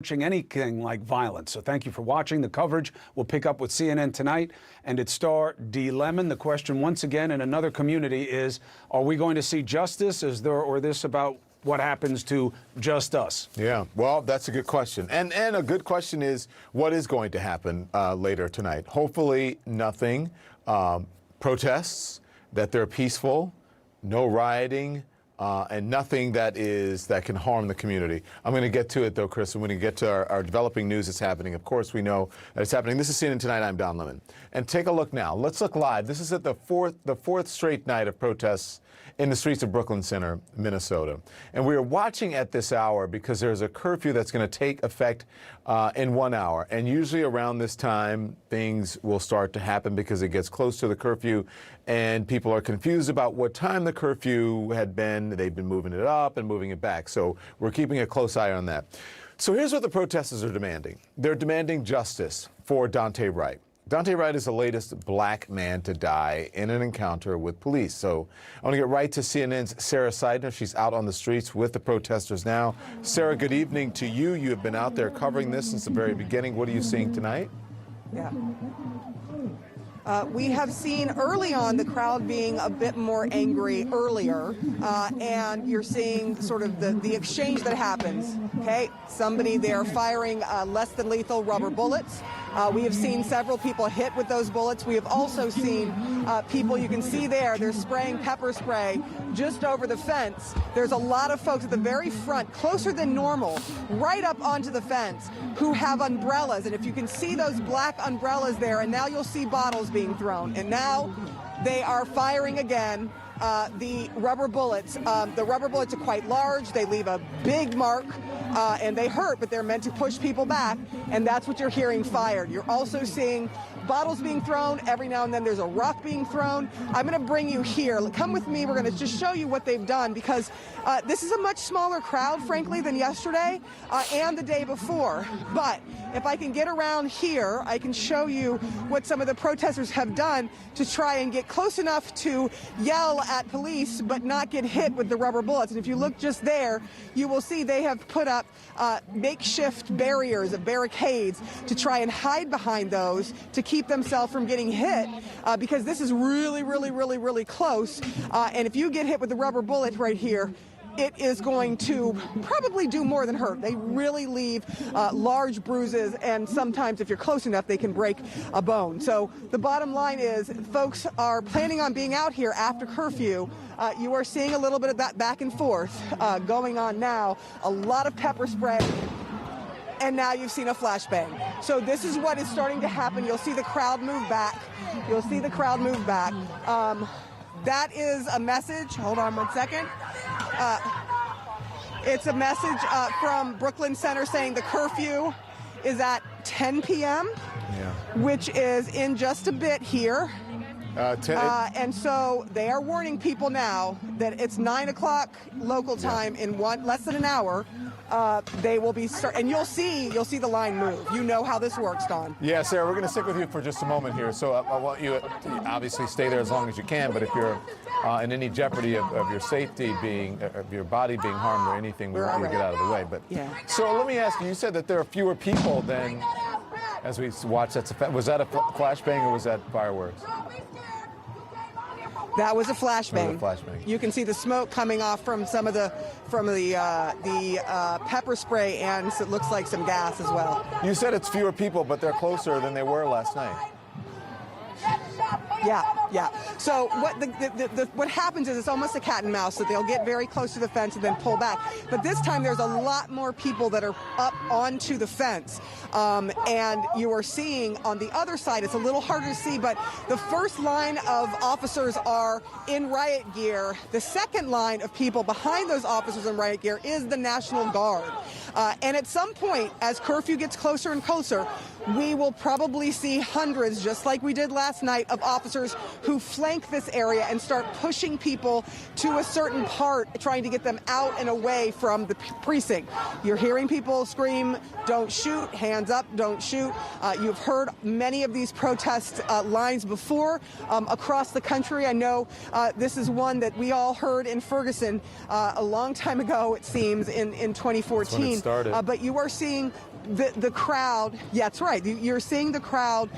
Anything like violence. So thank you for watching. The coverage will pick up with CNN tonight and its star D. Lemon. The question once again in another community is, are we going to see justice? Or this about what happens to just us? Yeah, well, that's a good question. And a good question is, what is going to happen later tonight? Hopefully nothing. Protests, that they're peaceful, no rioting, and nothing that can harm the community. I'm going to get to it, though, Chris. I'm going to get to our developing news that's happening. Of course, we know that it's happening. This is CNN Tonight. I'm Don Lemon. And take a look now. Let's look live. This is at the fourth straight night of protests in the streets of Brooklyn Center, Minnesota. And we are watching at this hour because there's a curfew that's going to take effect in 1 hour. And usually around this time, things will start to happen because it gets close to the curfew and people are confused about what time the curfew had been. They've been moving it up and moving it back. So we're keeping a close eye on that. So here's what the protesters are demanding. They're demanding justice for Daunte Wright. Daunte Wright is the latest black man to die in an encounter with police. So I want to get right to CNN's Sarah Seidner. She's out on the streets with the protesters now. Sarah, good evening to you. You have been out there covering this since the very beginning. What are you seeing tonight? Yeah. We have seen early on the crowd being a bit more angry earlier, and you're seeing sort of the exchange that happens. Okay, somebody there firing less than lethal rubber bullets. We have seen several people hit with those bullets. We have also seen people, you can see they're spraying pepper spray just over the fence. There's a lot of folks at the very front, closer than normal, right up onto the fence, who have umbrellas. And if you can see those black umbrellas there, and now you'll see bottles being thrown. And now they are firing again. The rubber bullets are quite large. They leave a big mark, and they hurt, but they're meant to push people back, and that's what you're hearing fired. You're also seeing bottles being thrown. Every now and then there's a rock being thrown. I'm going to bring you here. Come with me. We're going to just show you what they've done, because this is a much smaller crowd, frankly, than yesterday and the day before. But if I can get around here, I can show you what some of the protesters have done to try and get close enough to yell at police but not get hit with the rubber bullets. And if you look just there, you will see they have put up makeshift barriers of barricades to try and hide behind those to keep themselves from getting hit, because this is really, really, really, really close. And if you get hit with the rubber bullet right here, it is going to probably do more than hurt. They really leave large bruises, and sometimes if you're close enough, they can break a bone. So the bottom line is folks are planning on being out here after curfew. You are seeing a little bit of that back and forth going on now, a lot of pepper spray. And now you've seen a flashbang. So this is what is starting to happen. You'll see the crowd move back. You'll see the crowd move back. That is a message. Hold on one second. It's a message from Brooklyn Center saying the curfew is at 10 p.m., which is in just a bit here. And so they are warning people now that it's 9 o'clock local time in less than an hour. They will be and you'll see the line move. You know how this works, Don. Yeah, Sarah, we're going to stick with you for just a moment here. So I want you to obviously stay there as long as you can. But if you're in any jeopardy of your safety of your body being harmed or anything, we want you to get out of the way. But so let me ask you. You said that there are fewer people than as we watch. Was that a flashbang or was that fireworks? That was a flashbang. You can see the smoke coming off from some of the pepper spray, and it looks like some gas as well. You said it's fewer people, but they're closer than they were last night. Yeah. So what happens is it's almost a cat and mouse. So they'll get very close to the fence and then pull back. But this time there's a lot more people that are up onto the fence. And you are seeing on the other side, it's a little harder to see, but the first line of officers are in riot gear. The second line of people behind those officers in riot gear is the National Guard. And at some point, as curfew gets closer and closer, we will probably see hundreds, just like we did last night, of officers who flank this area and start pushing people to a certain part, trying to get them out and away from the precinct. You're hearing people scream, "Don't shoot," "Hands up, don't shoot." You've heard many of these protest lines before across the country. I know this is one that we all heard in Ferguson a long time ago, it seems, in 2014. That's when it started. But you are seeing the crowd. Yeah, that's right. You're seeing the crowd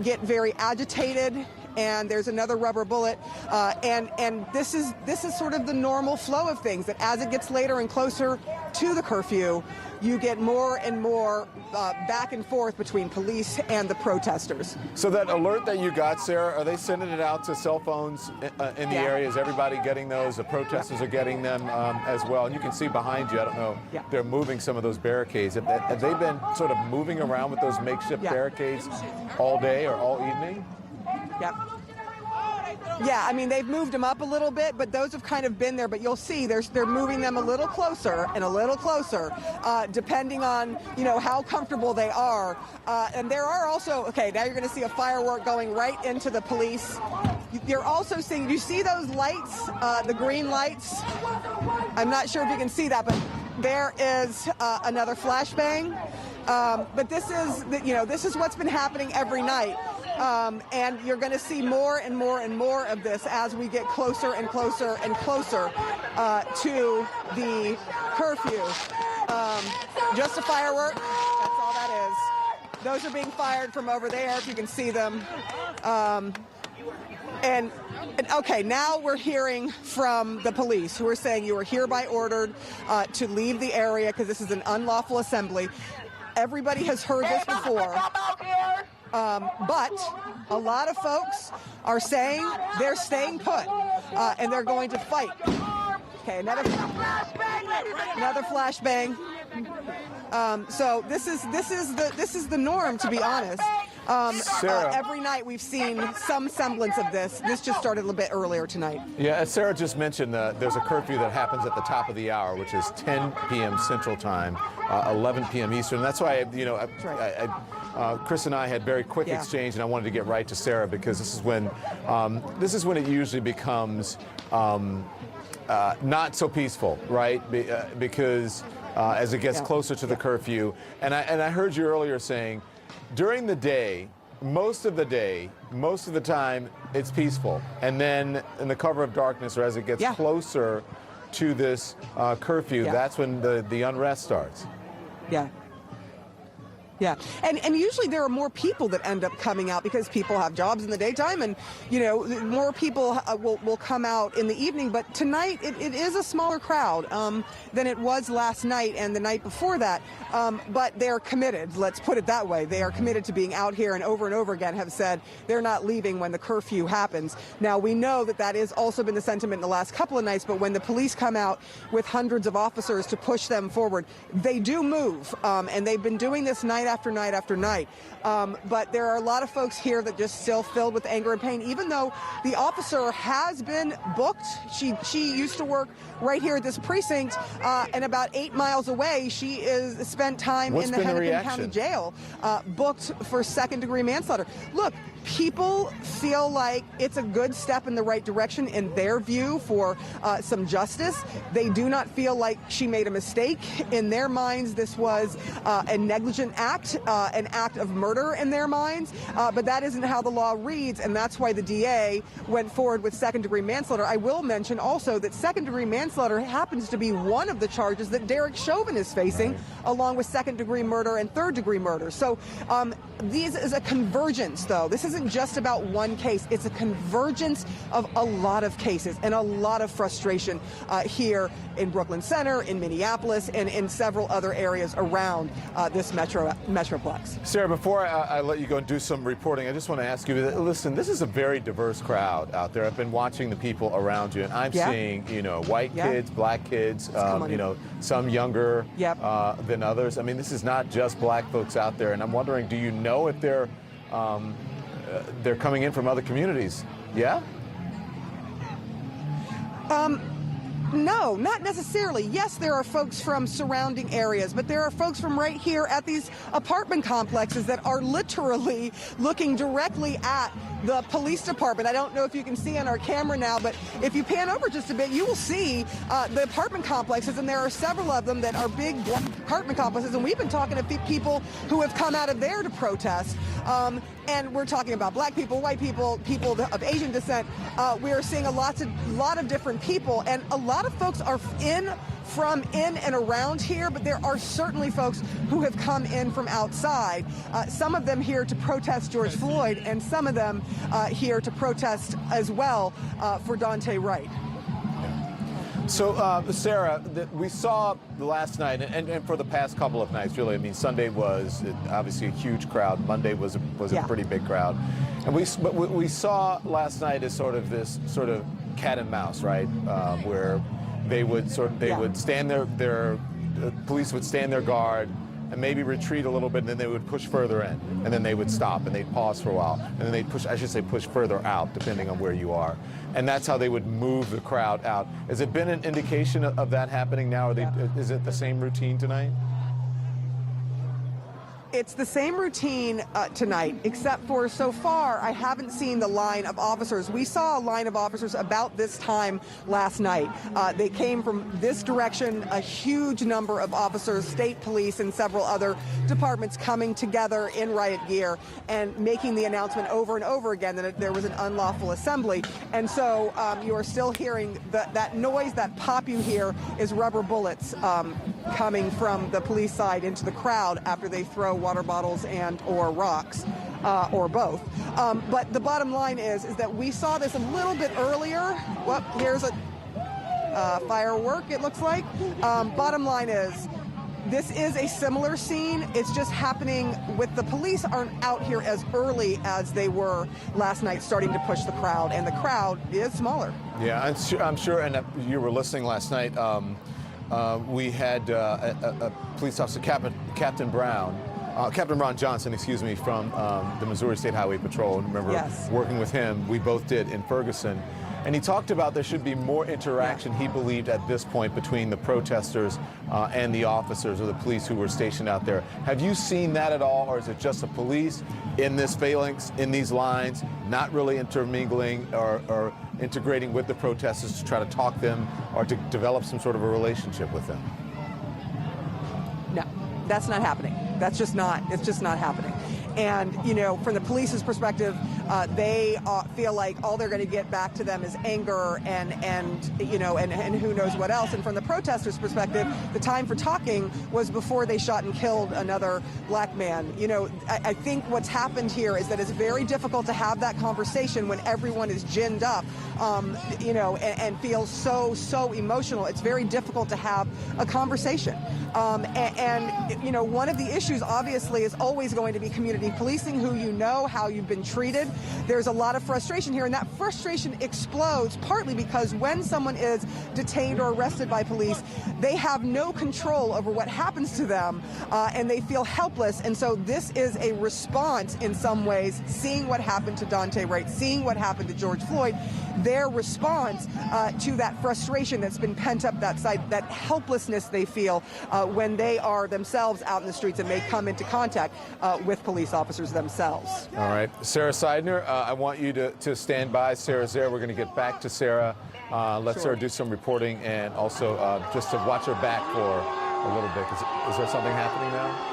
get very agitated. And there's another rubber bullet, and this is sort of the normal flow of things. That as it gets later and closer to the curfew, you get more and more back and forth between police and the protesters. So that alert that you got, Sarah, are they sending it out to cell phones in the area? Is everybody getting those? The protesters are getting them as well. And you can see behind you, I don't know, they're moving some of those barricades. Have they been sort of moving around with those makeshift barricades all day or all evening? Yep. Yeah, I mean, they've moved them up a little bit, but those have kind of been there. But you'll see they're moving them a little closer and a little closer, depending on, how comfortable they are. And there are also, okay, now you're going to see a firework going right into the police. You're also seeing, you see those lights, the green lights? I'm not sure if you can see that, but there is another flashbang. But this is what's been happening every night. And you're going to see more and more and more of this as we get closer and closer and closer to the curfew. Just a firework. That's all that is. Those are being fired from over there, if you can see them. And okay, now we're hearing from the police who are saying you are hereby ordered to leave the area because this is an unlawful assembly. Everybody has heard this before. But a lot of folks are saying they're staying put and they're going to fight. Okay, another flashbang. So this is the norm, to be honest. Every night we've seen some semblance of this. This just started a little bit earlier tonight. Yeah, as Sarah just mentioned, there's a curfew that happens at the top of the hour, which is 10 p.m. Central Time, 11 p.m. Eastern. That's why, Chris and I had very quick exchange, and I wanted to get right to Sarah because this is when it usually becomes not so peaceful, right? Because as it gets closer to the curfew, and I heard you earlier saying, during the day, most of the time, it's peaceful. And then in the cover of darkness, or as it gets closer to this curfew, that's when the unrest starts. Yeah. Yeah, and usually there are more people that end up coming out because people have jobs in the daytime, and more people will come out in the evening. But tonight it is a smaller crowd than it was last night and the night before that. But they're committed. Let's put it that way. They are committed to being out here, and over again have said they're not leaving when the curfew happens. Now we know that has also been the sentiment in the last couple of nights. But when the police come out with hundreds of officers to push them forward, they do move, and they've been doing this night after night after night. But there are a lot of folks here that just still filled with anger and pain, even though the officer has been booked. She used to work right here at this precinct, and about 8 miles away, she is spent time in the Hennepin County Jail, booked for second-degree manslaughter. Look, people feel like it's a good step in the right direction in their view for some justice. They do not feel like she made a mistake. In their minds, this was a negligent act, an act of murder in their minds. But that isn't how the law reads, and that's why the DA went forward with second-degree manslaughter. I will mention also that second-degree manslaughter happens to be one of the charges that Derek Chauvin is facing, along with second-degree murder and third-degree murder. So this is a convergence, though. This isn't just about one case. It's a convergence of a lot of cases and a lot of frustration here in Brooklyn Center, in Minneapolis, and in several other areas around this metroplex. Sarah, before I let you go and do some reporting, I just want to ask you, listen, this is a very diverse crowd out there. I've been watching the people around you, and I'm seeing, white kids, black kids, some younger than others. I mean, this is not just black folks out there, and I'm wondering, do you know if they're coming in from other communities? Yeah? No, not necessarily. Yes, there are folks from surrounding areas, but there are folks from right here at these apartment complexes that are literally looking directly at the police department. I don't know if you can see on our camera now, but if you pan over just a bit, you will see the apartment complexes, and there are several of them that are big apartment complexes, and we've been talking to people who have come out of there to protest, and we're talking about black people, white people, people of Asian descent. We are seeing a lot of different people, and a lot of folks are in and around here, but there are certainly folks who have come in from outside. Some of them here to protest George Floyd, and some of them here to protest as well for Daunte Wright. So, Sarah, we saw last night, and for the past couple of nights, really. I mean, Sunday was obviously a huge crowd. Monday was a pretty big crowd, and we saw last night as sort of this sort of cat and mouse, right, where they would stand their police would stand their guard and maybe retreat a little bit, and then they would push further in, and then they would stop and they'd pause for a while, and then they'd push further out, depending on where you are. And that's how they would move the crowd out. Has it been an indication of that happening now? Is it the same routine tonight? It's the same routine tonight, except for so far I haven't seen the line of officers. We saw a line of officers about this time last night. They came from this direction, a huge number of officers, state police and several other departments coming together in riot gear and making the announcement over and over again that there was an unlawful assembly. And so you are still hearing that noise, that pop you hear is rubber bullets coming from the police side into the crowd after they throw water bottles and or rocks, or both. But the bottom line is that we saw this a little bit earlier. Well, here's a firework, it looks like. Bottom line is, this is a similar scene. It's just happening with the police aren't out here as early as they were last night, starting to push the crowd, and the crowd is smaller. Yeah, I'm sure, and you were listening last night. We had a police officer, Captain Ron Johnson, excuse me, from the Missouri State Highway Patrol. Remember working with him, we both did in Ferguson. And he talked about there should be more interaction, he believed, at this point between the protesters and the officers or the police who were stationed out there. Have you seen that at all, or is it just the police in this phalanx, in these lines, not really intermingling or integrating with the protesters to try to talk them or to develop some sort of a relationship with them? No, that's not happening. It's just not happening. And, you know, from the police's perspective, they feel like all they're going to get back to them is anger and who knows what else. And from the protesters' perspective, the time for talking was before they shot and killed another black man. You know, I think what's happened here is that it's very difficult to have that conversation when everyone is ginned up, and feels so emotional. It's very difficult to have a conversation. One of the issues, obviously, is always going to be community policing, who you know, how you've been treated. There's a lot of frustration here, and that frustration explodes partly because when someone is detained or arrested by police, they have no control over what happens to them, and they feel helpless. And so this is a response in some ways, seeing what happened to Daunte Wright, seeing what happened to George Floyd, their response to that frustration that's been pent up, that helplessness they feel when they are themselves out in the streets and may come into contact with police officers themselves. All right. Sarah Seidner, I want you to stand by. Sarah's there. We're going to get back to Sarah. Let Sarah do some reporting, and also just to watch her back for a little bit. Is there something happening now?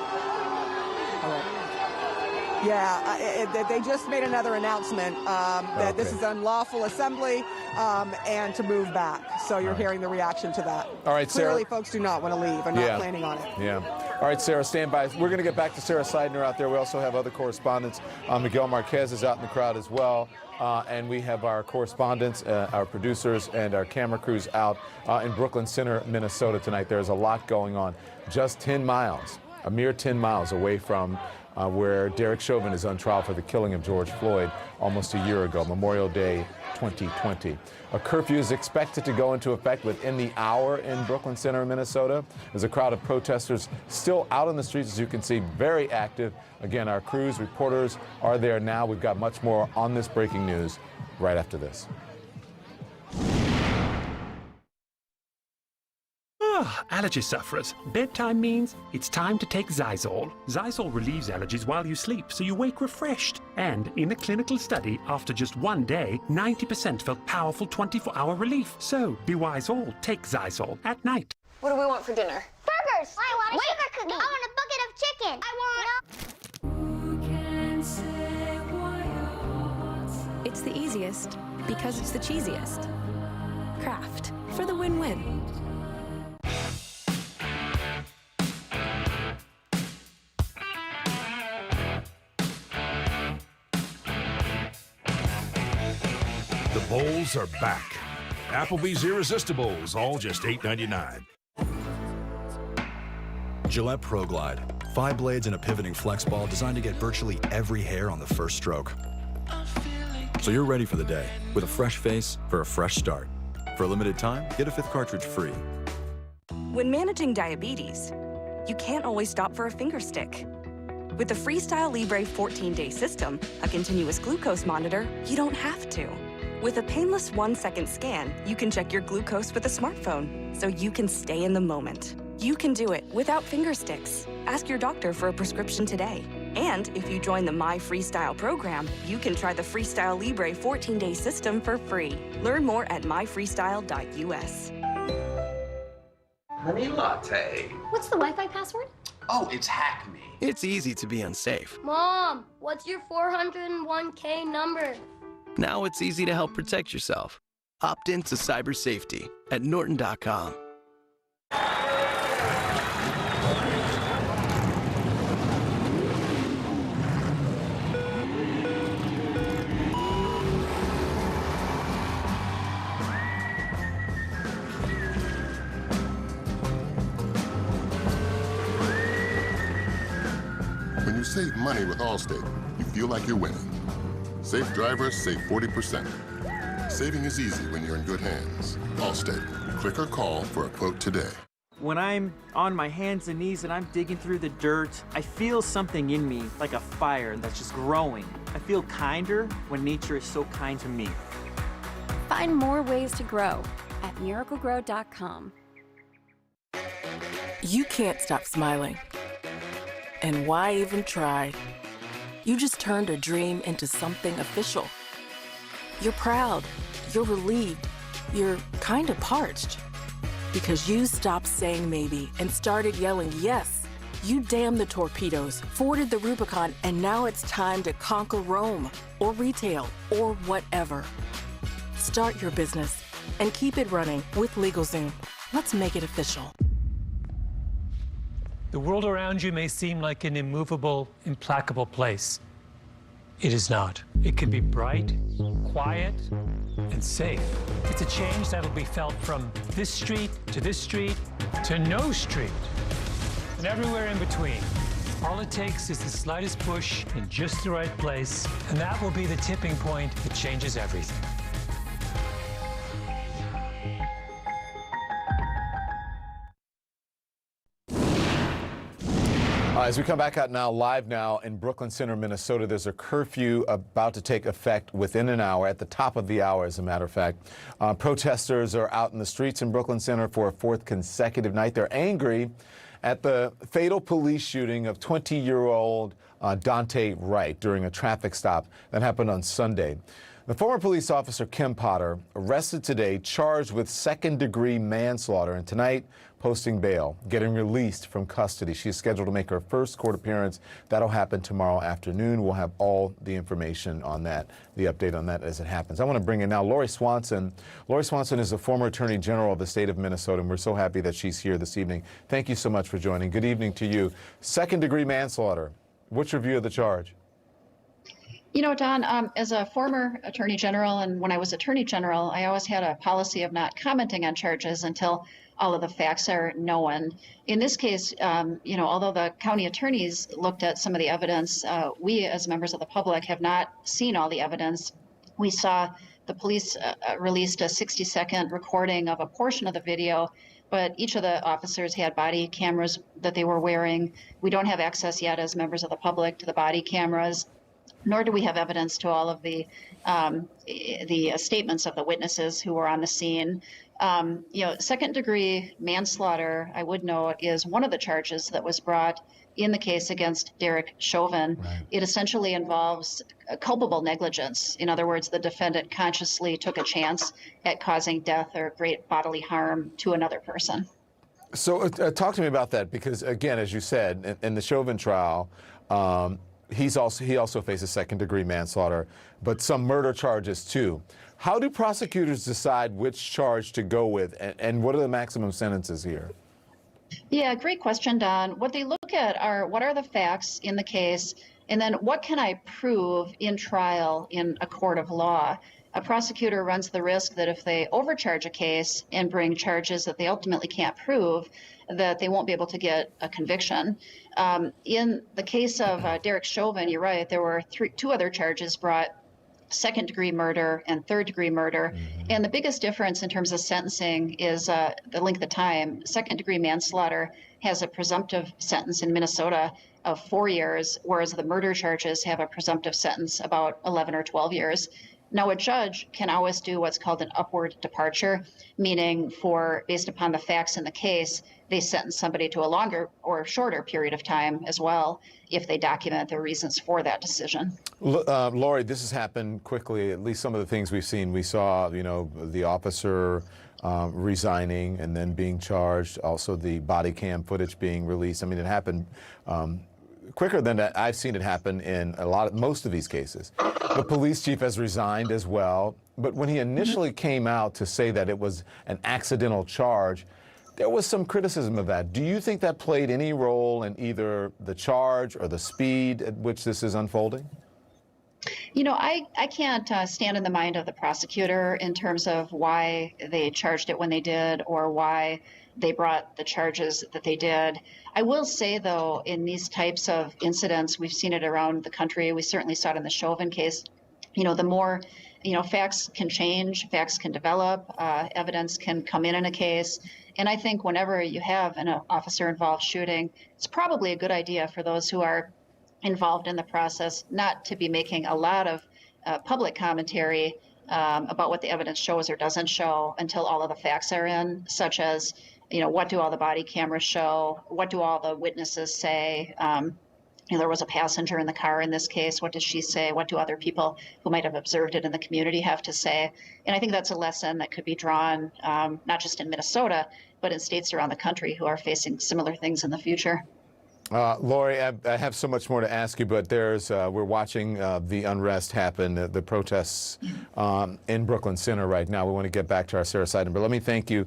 Yeah, they just made another announcement that this is unlawful assembly and to move back. So you're hearing the reaction to that. All right, Sarah. Clearly, folks do not want to leave and not planning on it. Yeah. All right, Sarah, stand by. We're going to get back to Sarah Seidner out there. We also have other correspondents. Miguel Marquez is out in the crowd as well. And we have our correspondents, our producers, and our camera crews out in Brooklyn Center, Minnesota tonight. There's a lot going on. Just 10 miles, a mere 10 miles away from where Derek Chauvin is on trial for the killing of George Floyd almost a year ago, Memorial Day 2020. A curfew is expected to go into effect within the hour in Brooklyn Center, Minnesota. There's a crowd of protesters still out on the streets, as you can see, very active. Again, our crews, reporters are there now. We've got much more on this breaking news right after this. Allergy sufferers. Bedtime means it's time to take Zysol. Zysol relieves allergies while you sleep, so you wake refreshed. And in a clinical study, after just 1 day, 90% felt powerful 24-hour relief. So, be wise all. Take Zysol at night. What do we want for dinner? Burgers! I want a sugar cookie! I want a bucket of chicken! I want... It's the easiest because it's the cheesiest. Kraft, for the win-win. The bowls are back. Applebee's Irresistibles, all just $8.99. Gillette Pro Glide. 5 blades and a pivoting flex ball designed to get virtually every hair on the first stroke. So you're ready for the day, with a fresh face for a fresh start. For a limited time, get a 5th cartridge free. When managing diabetes, you can't always stop for a finger stick. With the Freestyle Libre 14-day system, a continuous glucose monitor, you don't have to. With a painless 1-second scan, you can check your glucose with a smartphone, so you can stay in the moment. You can do it without finger sticks. Ask your doctor for a prescription today. And if you join the My Freestyle program, you can try the Freestyle Libre 14-day system for free. Learn more at myfreestyle.us. Honey latte. What's the Wi-Fi password? Oh, it's Hack Me. It's easy to be unsafe. Mom, what's your 401k number? Now it's easy to help protect yourself. Opt into cyber safety at Norton.com. When you save money with Allstate, you feel like you're winning. Safe drivers save 40%. Saving is easy when you're in good hands. Allstate. Click or call for a quote today. When I'm on my hands and knees and I'm digging through the dirt, I feel something in me, like a fire that's just growing. I feel kinder when nature is so kind to me. Find more ways to grow at miraclegrow.com. You can't stop smiling. And why even try? You just turned a dream into something official. You're proud, you're relieved, you're kind of parched. Because you stopped saying maybe and started yelling yes. You damned the torpedoes, forded the Rubicon, and now it's time to conquer Rome, or retail, or whatever. Start your business and keep it running with LegalZoom. Let's make it official. The world around you may seem like an immovable, implacable place. It is not. It can be bright, quiet, and safe. It's a change that'll be felt from this street to no street, and everywhere in between. All it takes is the slightest push in just the right place, and that will be the tipping point that changes everything. As we come back out now, live now in Brooklyn Center, Minnesota, there's a curfew about to take effect within an hour, at the top of the hour, as a matter of fact. Protesters are out in the streets in Brooklyn Center for a 4th consecutive night. They're angry at the fatal police shooting of 20-year-old Daunte Wright during a traffic stop that happened on Sunday. The former police officer, Kim Potter, arrested today, charged with second-degree manslaughter, and tonight posting bail, getting released from custody. She is scheduled to make her first court appearance. That'll happen tomorrow afternoon. We'll have all the information on that, the update on that as it happens. I want to bring in now Lori Swanson. Lori Swanson is the former Attorney General of the state of Minnesota, and we're so happy that she's here this evening. Thank you so much for joining. Good evening to you. Second-degree manslaughter. What's your view of the charge? You know, Don, as a former Attorney General, and when I was Attorney General, I always had a policy of not commenting on charges until all of the facts are known. In this case, you know, although the county attorneys looked at some of the evidence, we as members of the public have not seen all the evidence. We saw the police released a 60-second recording of a portion of the video, but each of the officers had body cameras that they were wearing. We don't have access yet as members of the public to the body cameras, nor do we have evidence to all of the statements of the witnesses who were on the scene. Second-degree manslaughter, I would note, is one of the charges that was brought in the case against Derek Chauvin. Right. It essentially involves culpable negligence. In other words, the defendant consciously took a chance at causing death or great bodily harm to another person. So talk to me about that, because again, as you said, in the Chauvin trial, he also faces second-degree manslaughter, but some murder charges too. How do prosecutors decide which charge to go with, and what are the maximum sentences here? Yeah, great question, Don. What they look at are what are the facts in the case, and then what can I prove in trial in a court of law? A prosecutor runs the risk that if they overcharge a case and bring charges that they ultimately can't prove, that they won't be able to get a conviction. In the case of Derek Chauvin, you're right, there were two other charges brought: second-degree murder and third-degree murder. Mm-hmm. And the biggest difference in terms of sentencing is the length of time. Second-degree manslaughter has a presumptive sentence in Minnesota of 4 years, whereas the murder charges have a presumptive sentence about 11 or 12 years. Now, a judge can always do what's called an upward departure, meaning based upon the facts in the case, they sentence somebody to a longer or shorter period of time as well, if they document their reasons for that decision. Lori, this has happened quickly, at least some of the things we've seen. We saw, the officer resigning and then being charged, also the body cam footage being released. I mean, it happened quicker than I've seen it happen in most of these cases. The police chief has resigned as well, but when he initially came out to say that it was an accidental charge, there was some criticism of that. Do you think that played any role in either the charge or the speed at which this is unfolding? I can't stand in the mind of the prosecutor in terms of why they charged it when they did or why they brought the charges that they did. I will say, though, in these types of incidents, we've seen it around the country. We certainly saw it in the Chauvin case. The more, facts can change, facts can develop, evidence can come in a case. And I think whenever you have an officer-involved shooting, it's probably a good idea for those who are involved in the process not to be making a lot of public commentary about what the evidence shows or doesn't show until all of the facts are in, such as, what do all the body cameras show? What do all the witnesses say? There was a passenger in the car in this case. What does she say? What do other people who might have observed it in the community have to say? And I think that's a lesson that could be drawn not just in Minnesota, but in states around the country who are facing similar things in the future. Lori, I have so much more to ask you, but we're watching the unrest happen, the protests in Brooklyn Center right now. We want to get back to our Sarah Seidenberg. Let me thank you.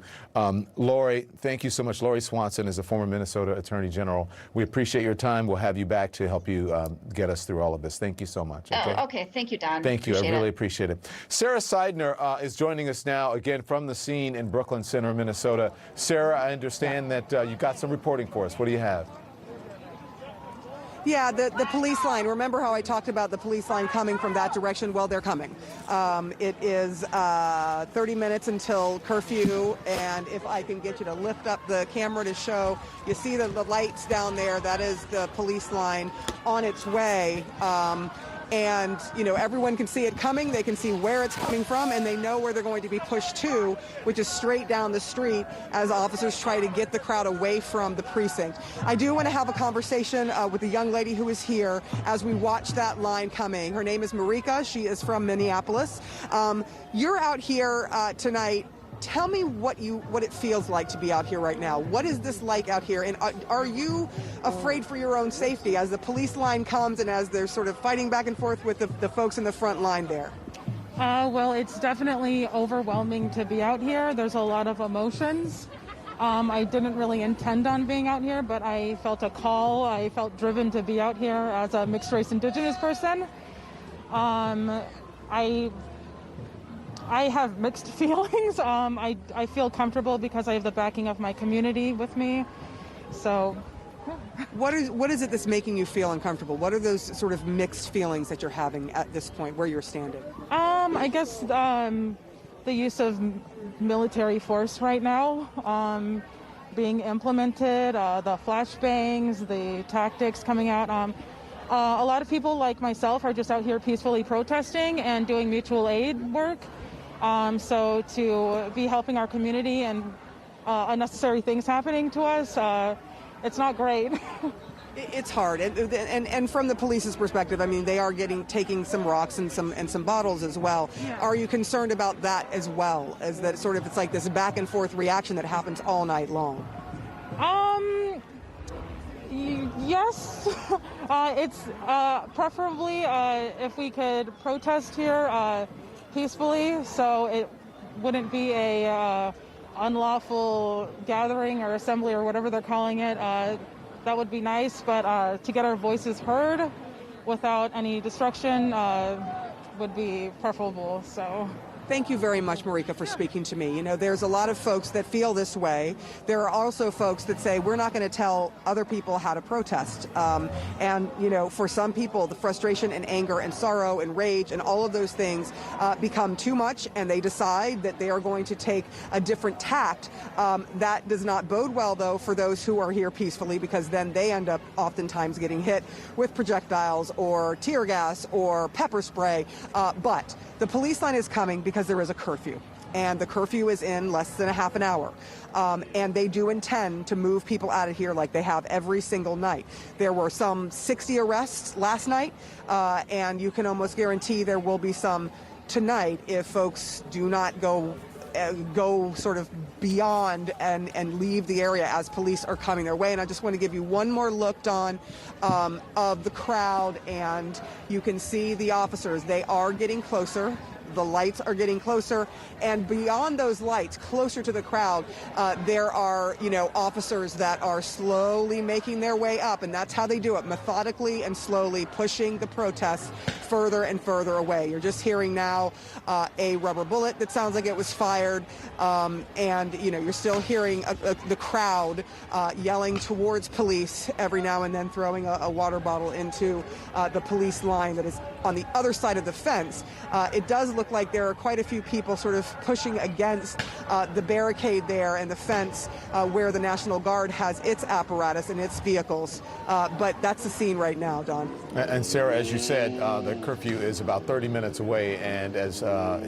Lori, thank you so much. Lori Swanson is a former Minnesota Attorney General. We appreciate your time. We'll have you back to help you get us through all of this. Thank you so much. Okay. Okay. Thank you, Don. Thank you. I really appreciate it. Sarah Seidner is joining us now, again, from the scene in Brooklyn Center, Minnesota. Sarah, I understand that you got some reporting for us. What do you have? Yeah, the police line. Remember how I talked about the police line coming from that direction? Well, they're coming. It is 30 minutes until curfew, and if I can get you to lift up the camera to show, you see the lights down there. That is the police line on its way. And, everyone can see it coming. They can see where it's coming from, and they know where they're going to be pushed to, which is straight down the street as officers try to get the crowd away from the precinct. I do want to have a conversation with the young lady who is here as we watch that line coming. Her name is Marika. She is from Minneapolis. You're out here tonight. Tell me what it feels like to be out here right now. What is this like out here? And are you afraid for your own safety as the police line comes and as they're sort of fighting back and forth with the folks in the front line there? Well, it's definitely overwhelming to be out here. There's a lot of emotions. I didn't really intend on being out here, but I felt a call. I felt driven to be out here as a mixed-race Indigenous person. I have mixed feelings. I feel comfortable because I have the backing of my community with me. So, What is it that's making you feel uncomfortable? What are those sort of mixed feelings that you're having at this point where you're standing? I guess the use of military force right now being implemented, the flashbangs, the tactics coming out. A lot of people like myself are just out here peacefully protesting and doing mutual aid work. So to be helping our community and unnecessary things happening to us, it's not great. It's hard, and from the police's perspective, I mean, they are taking some rocks and some bottles as well. Yeah. Are you concerned about that as well? As that sort of, it's like this back and forth reaction that happens all night long? Yes. It's preferably if we could protest here peacefully, so it wouldn't be a unlawful gathering or assembly or whatever they're calling it. That would be nice, but to get our voices heard without any destruction would be preferable. So. Thank you very much, Marika, for speaking to me. You know, there's a lot of folks that feel this way. There are also folks that say, we're not going to tell other people how to protest. And, you know, for some people, the frustration and anger and sorrow and rage and all of those things become too much, and they decide that they are going to take a different tact. That does not bode well, though, for those who are here peacefully, because then they end up oftentimes getting hit with projectiles or tear gas or pepper spray. But the police line is coming because there is a curfew, and the curfew is in less than a half an hour. And they do intend to move people out of here like they have every single night. There were some 60 arrests last night, and you can almost guarantee there will be some tonight if folks do not go sort of beyond and leave the area as police are coming their way. And I just want to give you one more look, Dawn, of the crowd, and you can see the officers. They are getting closer. The lights are getting closer, and beyond those lights, closer to the crowd, there are, you know, officers that are slowly making their way up, and that's how they do it, methodically and slowly pushing the protests further and further away. You're just hearing now a rubber bullet that sounds like it was fired, and, you know, you're still hearing the crowd yelling towards police every now and then, throwing a water bottle into the police line that is on the other side of the fence. It does look like there are quite a few people sort of pushing against the barricade there and the fence where the National Guard has its apparatus and its vehicles. But that's the scene right now, Don. And Sarah, as you said, the curfew is about 30 minutes away, and as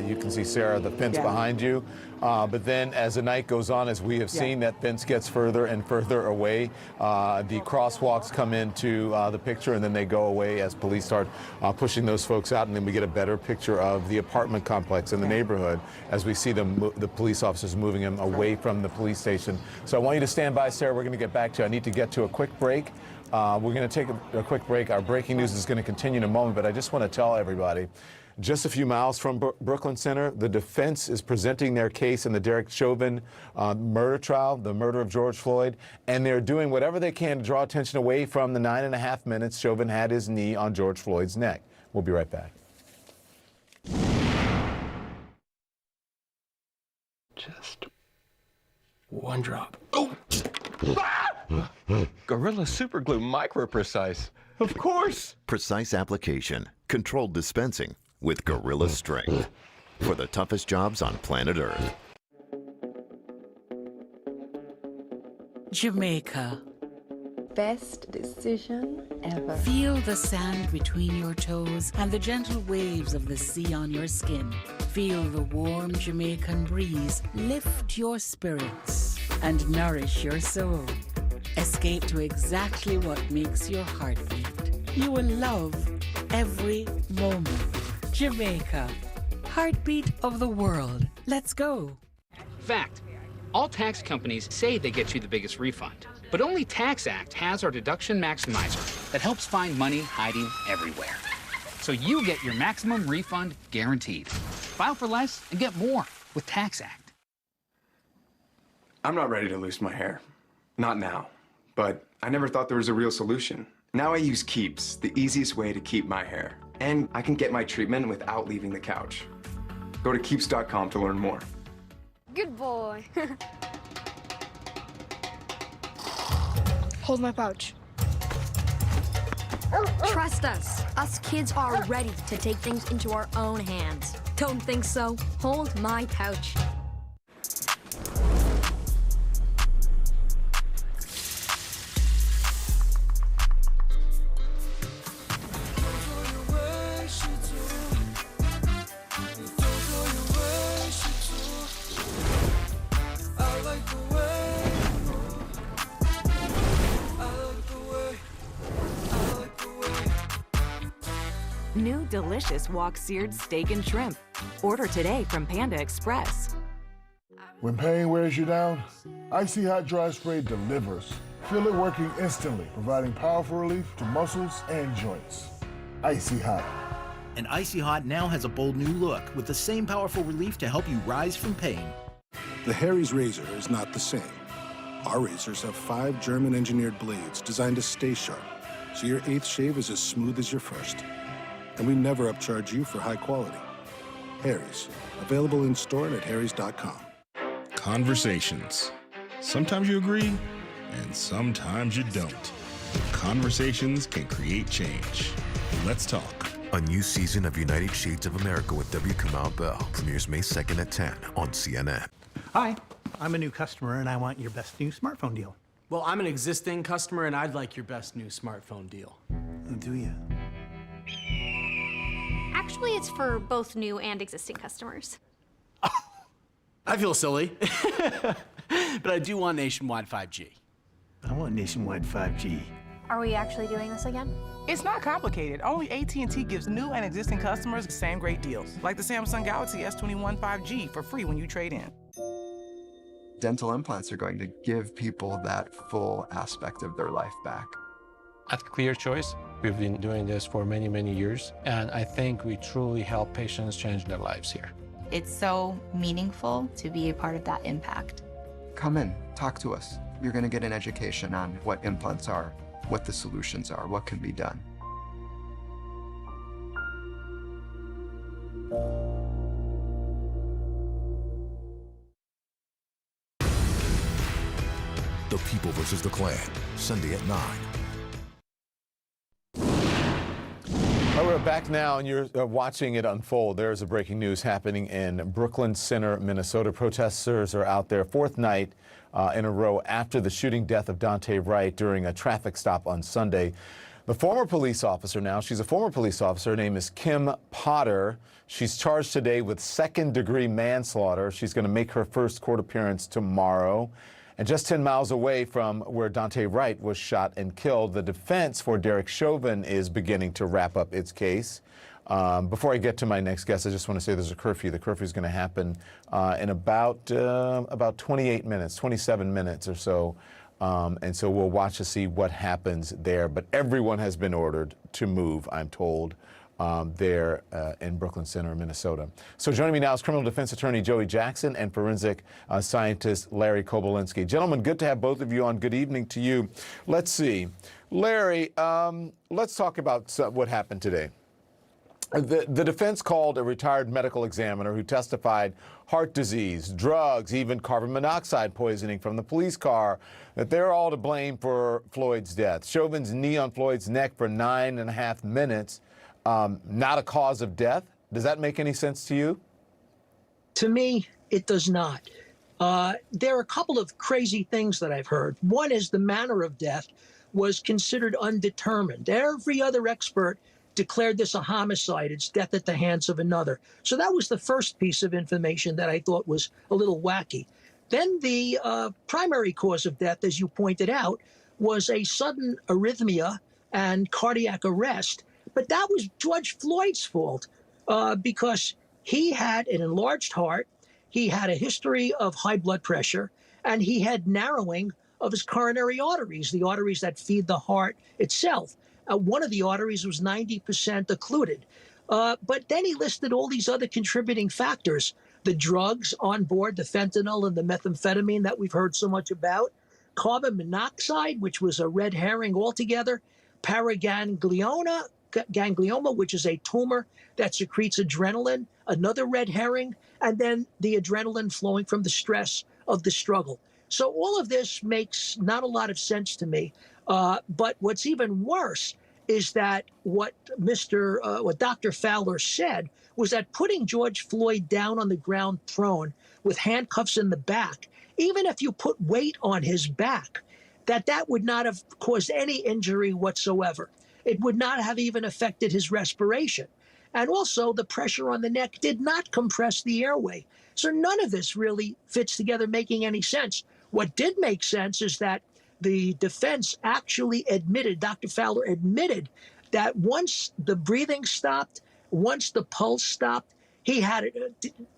you can see, Sarah, the fence behind you. But then as the night goes on, as we have seen, that fence gets further and further away. The crosswalks come into the picture, and then they go away as police start pushing those folks out, and then we get a better picture of the apartment complex in the neighborhood as we see them, the police officers moving them away from the police station. So I want you to stand by, Sarah. We're going to get back to you. I need to get to a quick break. We're going to take a quick break. Our breaking news is going to continue in a moment, but I just want to tell everybody, just a few miles from Brooklyn Center, the defense is presenting their case in the Derek Chauvin murder trial, the murder of George Floyd, and they're doing whatever they can to draw attention away from the 9.5 minutes Chauvin had his knee on George Floyd's neck. We'll be right back. Just one drop. Oh! Gorilla Super Glue Micro Precise. Of course! Precise application, controlled dispensing with Gorilla Strength for the toughest jobs on planet Earth. Jamaica. Best decision ever. Feel the sand between your toes and the gentle waves of the sea on your skin. Feel the warm Jamaican breeze lift your spirits and nourish your soul. Escape to exactly what makes your heart beat. You will love every moment. Jamaica, heartbeat of the world. Let's go. Fact, all tax companies say they get you the biggest refund, but only TaxAct has our deduction maximizer that helps find money hiding everywhere. So you get your maximum refund guaranteed. File for less and get more with TaxAct. I'm not ready to lose my hair. Not now. But I never thought there was a real solution. Now I use Keeps, the easiest way to keep my hair. And I can get my treatment without leaving the couch. Go to Keeps.com to learn more. Good boy. Hold my pouch. Trust us. Us kids are ready to take things into our own hands. Don't think so? Hold my pouch. New delicious wok seared steak and shrimp. Order today from Panda Express. When pain wears you down, Icy Hot Dry Spray delivers. Feel it working instantly, providing powerful relief to muscles and joints. Icy Hot. And Icy Hot now has a bold new look with the same powerful relief to help you rise from pain. The Harry's razor is not the same. Our razors have 5 German-engineered blades designed to stay sharp, so your 8th shave is as smooth as your first. And we never upcharge you for high quality. Harry's, available in store and at harrys.com. Conversations. Sometimes you agree, and sometimes you don't. Conversations can create change. Let's talk. A new season of United Shades of America with W. Kamau Bell premieres May 2nd at 10 on CNN. Hi, I'm a new customer and I want your best new smartphone deal. Well, I'm an existing customer and I'd like your best new smartphone deal. Do you? Actually, it's for both new and existing customers. I feel silly, but I do want nationwide 5G. I want nationwide 5G. Are we actually doing this again? It's not complicated. Only AT&T gives new and existing customers the same great deals, like the Samsung Galaxy S21 5G for free when you trade in. Dental implants are going to give people that full aspect of their life back. At Clear Choice, we've been doing this for many, many years, and I think we truly help patients change their lives here. It's so meaningful to be a part of that impact. Come in, talk to us. You're going to get an education on what implants are, what the solutions are, what can be done. The People vs. the Klan, Sunday at 9. All right, we're back now, and you're watching it unfold. There's a breaking news happening in Brooklyn Center, Minnesota. Protesters are out there 4th night in a row after the shooting death of Daunte Wright during a traffic stop on Sunday. The former police officer now, she's a former police officer. Her name is Kim Potter. She's charged today with second-degree manslaughter. She's going to make her first court appearance tomorrow. And just 10 miles away from where Daunte Wright was shot and killed, the defense for Derek Chauvin is beginning to wrap up its case. Before I get to my next guest, I just want to say there's a curfew. The curfew is going to happen in about 28 minutes, 27 minutes or so. And so we'll watch to see what happens there. But everyone has been ordered to move, I'm told, there in Brooklyn Center, Minnesota. So joining me now is criminal defense attorney Joey Jackson and forensic scientist Larry Kobylensky. Gentlemen, good to have both of you on. Good evening to you. Let's see. Larry, let's talk about what happened today. The defense called a retired medical examiner who testified heart disease, drugs, even carbon monoxide poisoning from the police car, that they're all to blame for Floyd's death. Chauvin's knee on Floyd's neck for 9.5 minutes. Not a cause of death. Does that make any sense to you? To me, it does not. There are a couple of crazy things that I've heard. One is the manner of death was considered undetermined. Every other expert declared this a homicide. It's death at the hands of another. So that was the first piece of information that I thought was a little wacky. Then the primary cause of death, as you pointed out, was a sudden arrhythmia and cardiac arrest. But that was George Floyd's fault because he had an enlarged heart, he had a history of high blood pressure, and he had narrowing of his coronary arteries, the arteries that feed the heart itself. One of the arteries was 90% occluded. But then he listed all these other contributing factors, the drugs on board, the fentanyl and the methamphetamine that we've heard so much about, carbon monoxide, which was a red herring altogether, paraganglioma, which is a tumor that secretes adrenaline, another red herring, and then the adrenaline flowing from the stress of the struggle. So all of this makes not a lot of sense to me. But what's even worse is that what Dr. Fowler said was that putting George Floyd down on the ground prone with handcuffs in the back, even if you put weight on his back, that would not have caused any injury whatsoever. It would not have even affected his respiration. And also, the pressure on the neck did not compress the airway. So none of this really fits together, making any sense. What did make sense is that the defense actually admitted, Dr. Fowler admitted, that once the breathing stopped, once the pulse stopped,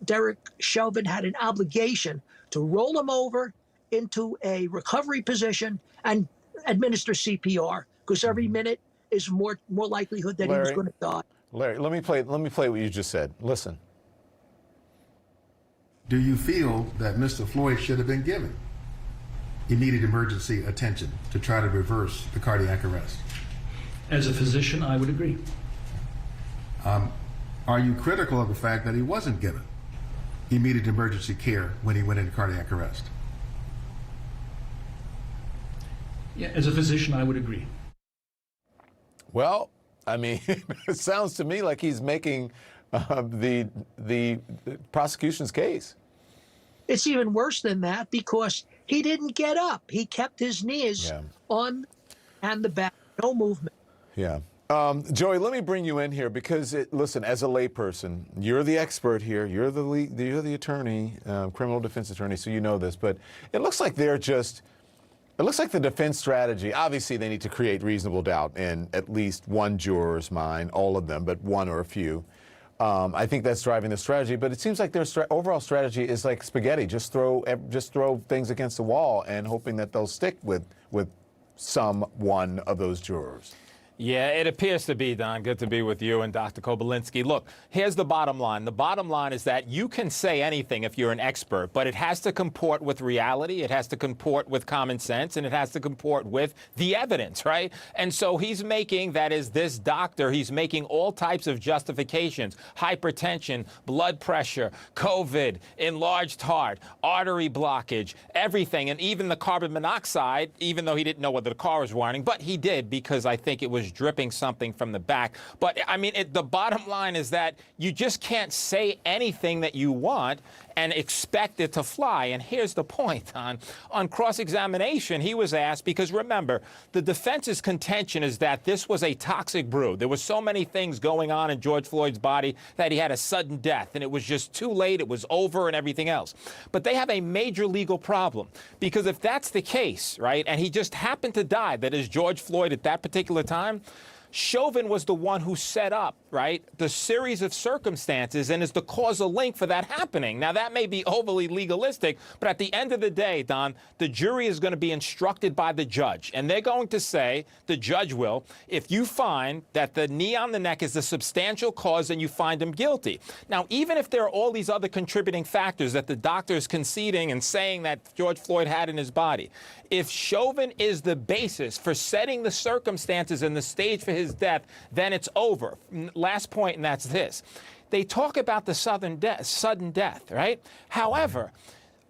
Derek Chauvin had an obligation to roll him over into a recovery position and administer CPR, because every minute is more likelihood that he was going to die. Larry, let me play what you just said. Listen. Do you feel that Mr. Floyd should have been given immediate emergency attention to try to reverse the cardiac arrest? As a physician, I would agree. Are you critical of the fact that he wasn't given immediate emergency care when he went into cardiac arrest? Yeah, as a physician, I would agree. Well, I mean, it sounds to me like he's making the prosecution's case. It's even worse than that because he didn't get up. He kept his knees on and the back, no movement. Yeah. Joey, let me bring you in here because, listen, as a layperson, you're the expert here. You're the attorney, criminal defense attorney, so you know this. But it looks like it looks like the defense strategy, obviously they need to create reasonable doubt in at least one juror's mind, all of them, but one or a few. I think that's driving the strategy, but it seems like their overall strategy is like spaghetti. Just throw things against the wall and hoping that they'll stick with one of those jurors. Yeah, it appears to be, Don. Good to be with you and Dr. Kobylinski. Look, here's the bottom line. The bottom line is that you can say anything if you're an expert, but it has to comport with reality, it has to comport with common sense, and it has to comport with the evidence, right? And so he's making, that is, this doctor, he's making all types of justifications: hypertension, blood pressure, COVID, enlarged heart, artery blockage, everything, and even the carbon monoxide, even though he didn't know whether the car was running, but he did because I think it was dripping something from the back. But I mean, the bottom line is that you just can't say anything that you want and expect it to fly. And here's the point, on cross-examination, he was asked, because remember, the defense's contention is that this was a toxic brew. There were so many things going on in George Floyd's body that he had a sudden death, and it was just too late, it was over, and everything else. But they have a major legal problem, because if that's the case, right, and he just happened to die, that is George Floyd at that particular time, Chauvin was the one who set up, right, the series of circumstances and is the causal link for that happening. Now, that may be overly legalistic, but at the end of the day, Don, the jury is going to be instructed by the judge. And they're going to say, the judge will, if you find that the knee on the neck is the substantial cause, then you find him guilty. Now, even if there are all these other contributing factors that the doctor is conceding and saying that George Floyd had in his body, if Chauvin is the basis for setting the circumstances and the stage for his death, then it's over. Last point, and that's this. They talk about the sudden death, right? However,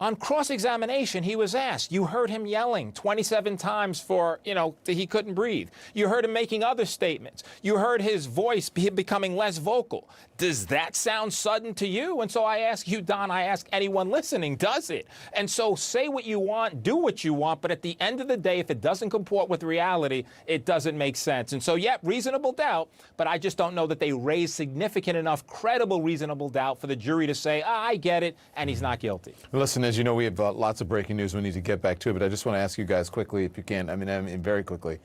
on cross-examination, he was asked, you heard him yelling 27 times for, he couldn't breathe. You heard him making other statements. You heard his voice becoming less vocal. Does that sound sudden to you? And so I ask you, Don, I ask anyone listening, does it? And so say what you want, do what you want, but at the end of the day, if it doesn't comport with reality, it doesn't make sense. And so, yeah, reasonable doubt, but I just don't know that they raise significant enough, credible reasonable doubt for the jury to say, I get it, and he's not guilty. Listen, as you know, we have lots of breaking news we need to get back to, but I just want to ask you guys quickly, if you can, I mean very quickly,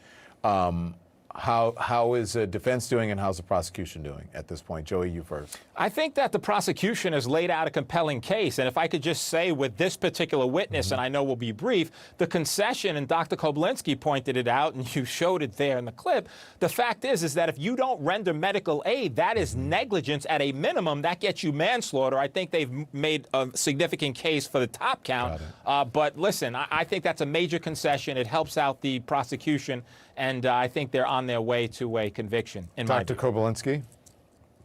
how is the defense doing and how's the prosecution doing at this point? Joey, you first. I think that the prosecution has laid out a compelling case. And if I could just say with this particular witness, and I know we'll be brief, the concession, and Dr. Kobylinski pointed it out, and you showed it there in the clip, the fact is that if you don't render medical aid, that is negligence at a minimum. That gets you manslaughter. I think they've made a significant case for the top count. But listen, I think that's a major concession. It helps out the prosecution, and I think they're on their way to a conviction. Dr. Kobylinski?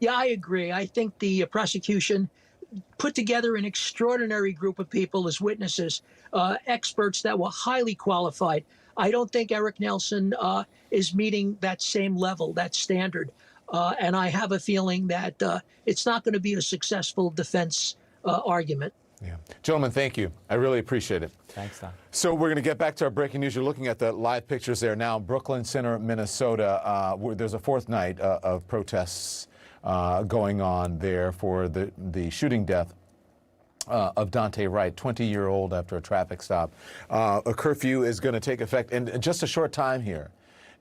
Yeah, I agree. I think the prosecution put together an extraordinary group of people as witnesses, experts that were highly qualified. I don't think Eric Nelson is meeting that same level, that standard. And I have a feeling that it's not going to be a successful defense argument. Yeah. Gentlemen, thank you. I really appreciate it. Thanks, Don. So we're going to get back to our breaking news. You're looking at the live pictures there now. Brooklyn Center, Minnesota. There's a fourth night of protests going on there for the shooting death of Dante Wright, 20-year-old after a traffic stop. A curfew is going to take effect in just a short time here.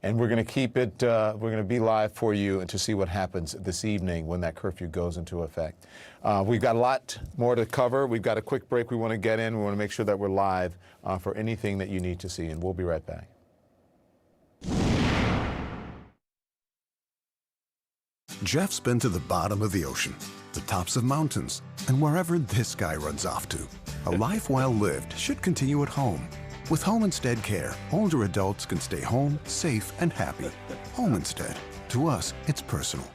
And we're going to keep it, we're going to be live for you and to see what happens this evening when that curfew goes into effect. We've got a lot more to cover. We've got a quick break we want to get in. We want to make sure that we're live for anything that you need to see, and we'll be right back. Jeff's been to the bottom of the ocean, the tops of mountains, and wherever this guy runs off to. A life well lived should continue at home. With Home Instead Care, older adults can stay home, safe, and happy. Home Instead. To us, it's personal.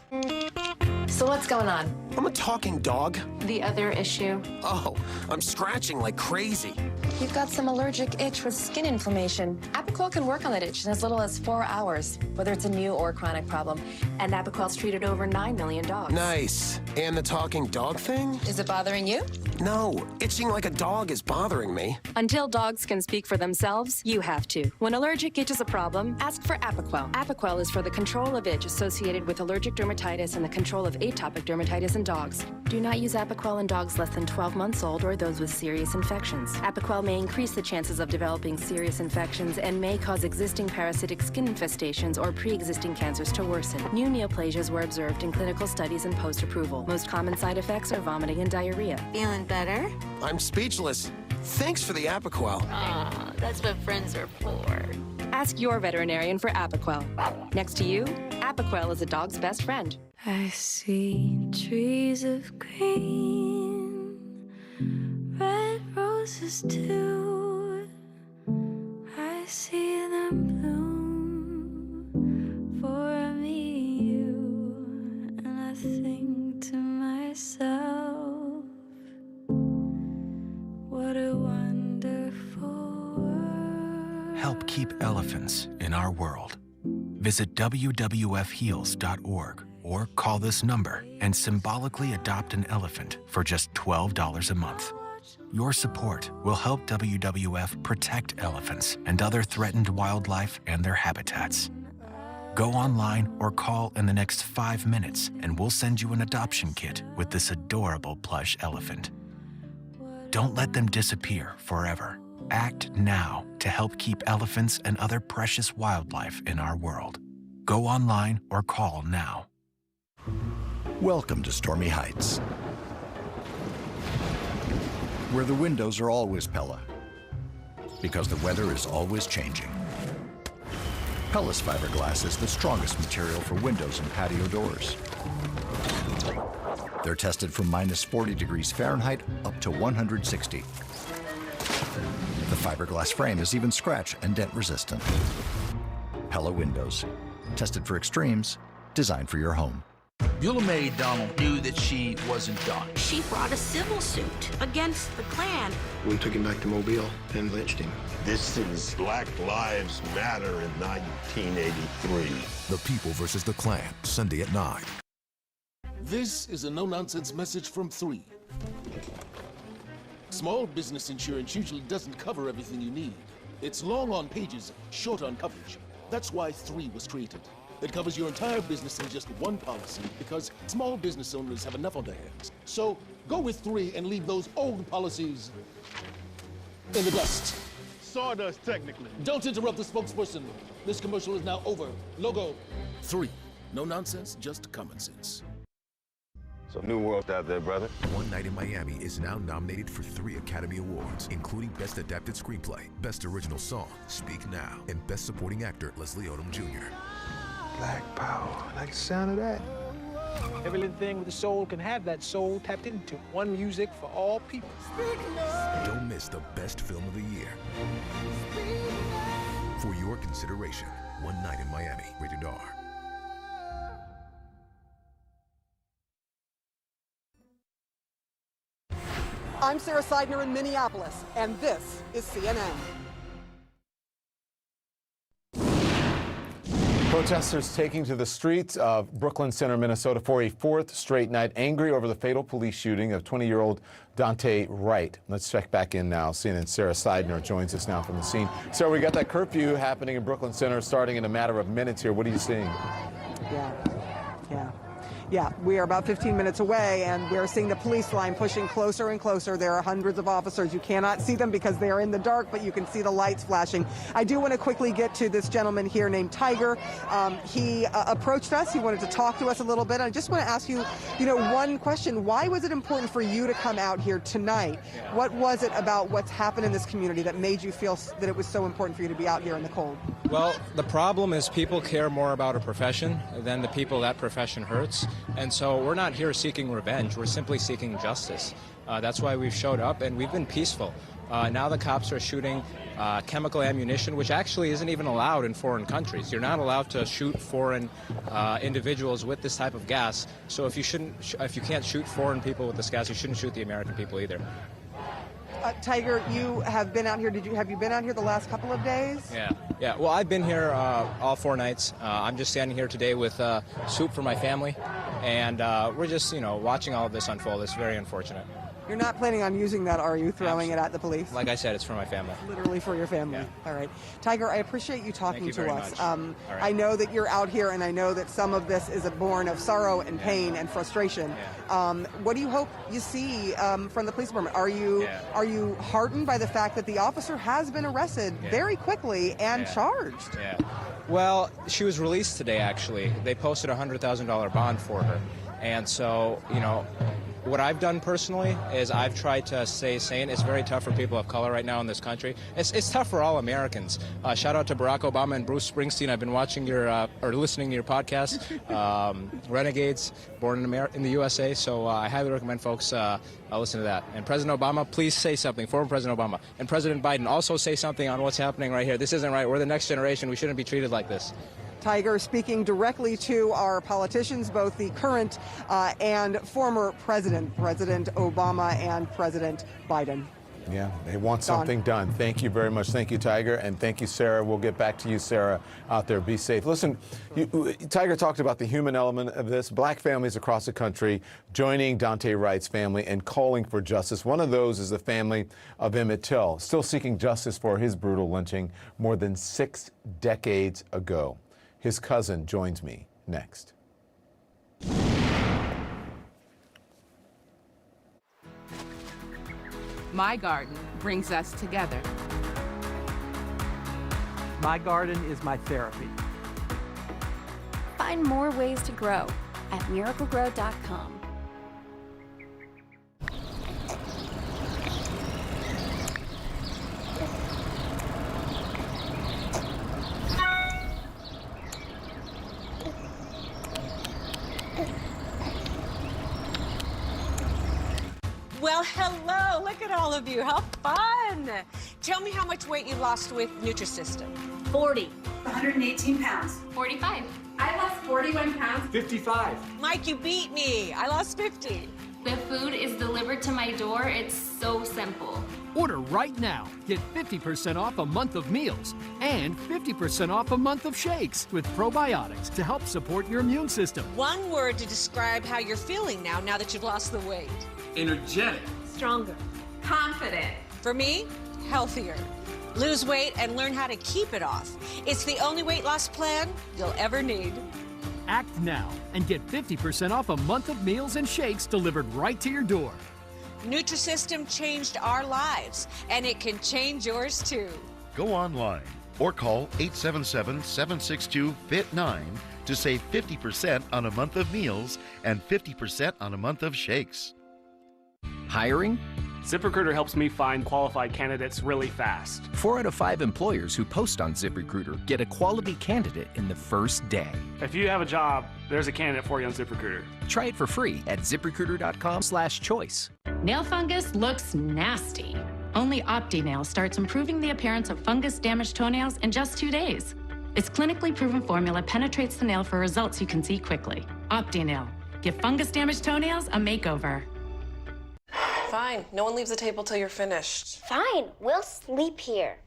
So what's going on? I'm a talking dog. The other issue? Oh, I'm scratching like crazy. You've got some allergic itch with skin inflammation. Apoquel can work on that itch in as little as 4 hours, whether it's a new or chronic problem. And Apoquel's treated over 9 million dogs. Nice. And the talking dog thing? Is it bothering you? No, itching like a dog is bothering me. Until dogs can speak for themselves, you have to. When allergic itch is a problem, ask for Apoquel. Apoquel is for the control of itch associated with allergic dermatitis and the control of atopic dermatitis in dogs. Do not use Apoquel in dogs less than 12 months old or those with serious infections. Apoquel may increase the chances of developing serious infections and may cause existing parasitic skin infestations or pre-existing cancers to worsen. New neoplasias were observed in clinical studies and post-approval. Most common side effects are vomiting and diarrhea. Feeling better? I'm speechless. Thanks for the Apoquel. Aw, that's what friends are for. Ask your veterinarian for Apoquel. Next to you, Apoquel is a dog's best friend. I see trees of green, red roses too. I see them bloom for me, you, and I think to myself, what a wonderful world. Help keep elephants in our world. Visit WWFheals.org or call this number and symbolically adopt an elephant for just $12 a month. Your support will help WWF protect elephants and other threatened wildlife and their habitats. Go online or call in the next 5 minutes and we'll send you an adoption kit with this adorable plush elephant. Don't let them disappear forever. Act now to help keep elephants and other precious wildlife in our world. Go online or call now. Welcome to Stormy Heights, where the windows are always Pella, because the weather is always changing. Pella's fiberglass is the strongest material for windows and patio doors. They're tested from -40 degrees Fahrenheit up to 160. The fiberglass frame is even scratch and dent resistant. Pella windows, tested for extremes, designed for your home. Beulah Mae Donald knew that she wasn't done. She brought a civil suit against the Klan. We took him back to Mobile and lynched him. This is Black Lives Matter in 1983. The People versus the Klan, Sunday at 9. This is a no-nonsense message from 3. Small business insurance usually doesn't cover everything you need. It's long on pages, short on coverage. That's why 3 was created. It covers your entire business in just one policy because small business owners have enough on their hands. So go with 3 and leave those old policies in the dust. Sawdust, technically. Don't interrupt the spokesperson. This commercial is now over. Logo 3. No nonsense, just common sense. Some new world out there, brother. One Night in Miami is now nominated for 3 Academy Awards, including Best Adapted Screenplay, Best Original Song, Speak Now, and Best Supporting Actor, Leslie Odom Jr. Black power. I like the sound of that. Every little thing with a soul can have that soul tapped into. One music for all people. Don't miss the best film of the year. For your consideration, One Night in Miami, rated R. I'm Sarah Seidner in Minneapolis, and this is CNN. Protesters taking to the streets of Brooklyn Center, Minnesota for a 4th straight night, angry over the fatal police shooting of 20-year-old Daunte Wright. Let's check back in now. CNN Sarah Seidner joins us now from the scene. Sarah, we got that curfew happening in Brooklyn Center starting in a matter of minutes here. What are you seeing? Yeah. Yeah, we are about 15 minutes away, and we're seeing the police line pushing closer and closer. There are hundreds of officers. You cannot see them because they are in the dark, but you can see the lights flashing. I do want to quickly get to this gentleman here named Tiger. He approached us. He wanted to talk to us a little bit. I just want to ask you, one question. Why was it important for you to come out here tonight? What was it about what's happened in this community that made you feel that it was so important for you to be out here in the cold? Well, the problem is people care more about a profession than the people that profession hurts. And so we're not here seeking revenge. We're simply seeking justice. That's why we've showed up, and we've been peaceful. Now the cops are shooting chemical ammunition, which actually isn't even allowed in foreign countries. You're not allowed to shoot foreign individuals with this type of gas. So if you can't shoot foreign people with this gas, you shouldn't shoot the American people either. Tiger, you have been out here. Have you been out here the last couple of days? Yeah. Well, I've been here all 4 nights. I'm just standing here today with soup for my family, and we're just, watching all of this unfold. It's very unfortunate. You're not planning on using that, are you? Throwing it at the police? Like I said, it's for my family. Literally for your family. Yeah. All right. Tiger, I appreciate you talking Thank you to very us. much. I know that you're out here, and I know that some of this is born of sorrow and pain and frustration. What do you hope you see from the police department? Are you heartened by the fact that the officer has been arrested very quickly and charged? Well, she was released today, actually. They posted a $100,000 bond for her. And so, what I've done personally is I've tried to stay sane. It's very tough for people of color right now in this country. It's tough for all Americans. Shout out to Barack Obama and Bruce Springsteen. I've been watching or listening to your podcast, Renegades, Born in the USA. So I highly recommend folks listen to that. And President Obama, please say something. Former President Obama and President Biden, also say something on what's happening right here. This isn't right. We're the next generation. We shouldn't be treated like this. Tiger speaking directly to our politicians, both the current and former President Obama and President Biden. Yeah, they want something done. Thank you very much. Thank you, Tiger, and thank you, Sarah. We'll get back to you, Sarah, out there. Be safe. Listen, Tiger talked about the human element of this. Black families across the country joining Daunte Wright's family and calling for justice. One of those is the family of Emmett Till, still seeking justice for his brutal lynching more than 6 decades ago. His cousin joins me next. My garden brings us together. My garden is my therapy. Find more ways to grow at miraclegrow.com. Well, hello. Look at all of you. How fun. Tell me how much weight you lost with Nutrisystem. 40. 118 pounds. 45. I lost 41 pounds. 55. Mike, you beat me. I lost 50. The food is delivered to my door. It's so simple. Order right now. Get 50% off a month of meals and 50% off a month of shakes with probiotics to help support your immune system. One word to describe how you're feeling now that you've lost the weight. Energetic. Stronger. Confident. For me, healthier. Lose weight and learn how to keep it off. It's the only weight loss plan you'll ever need. Act now and get 50% off a month of meals and shakes delivered right to your door. Nutrisystem changed our lives, and it can change yours too. Go online or call 877-762-FIT9 to save 50% on a month of meals and 50% on a month of shakes. Hiring? ZipRecruiter helps me find qualified candidates really fast. 4 out of 5 employers who post on ZipRecruiter get a quality candidate in the first day. If you have a job, there's a candidate for you on ZipRecruiter. Try it for free at ZipRecruiter.com/choice. Nail fungus looks nasty. Only OptiNail starts improving the appearance of fungus-damaged toenails in just 2 days. Its clinically proven formula penetrates the nail for results you can see quickly. OptiNail. Give fungus-damaged toenails a makeover. Fine. No one leaves the table till you're finished. Fine. We'll sleep here.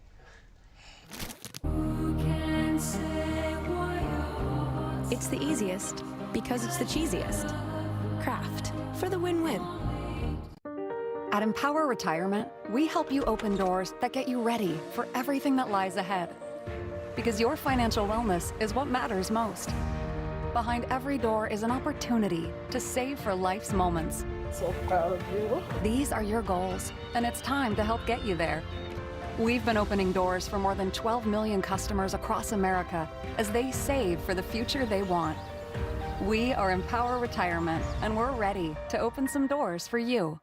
It's the easiest because it's the cheesiest. Kraft for the win-win. At Empower Retirement, we help you open doors that get you ready for everything that lies ahead. Because your financial wellness is what matters most. behind every door is an opportunity to save for life's moments. So proud of you. These are your goals, and it's time to help get you there. We've been opening doors for more than 12 million customers across America as they save for the future they want. We are Empower Retirement, and we're ready to open some doors for you.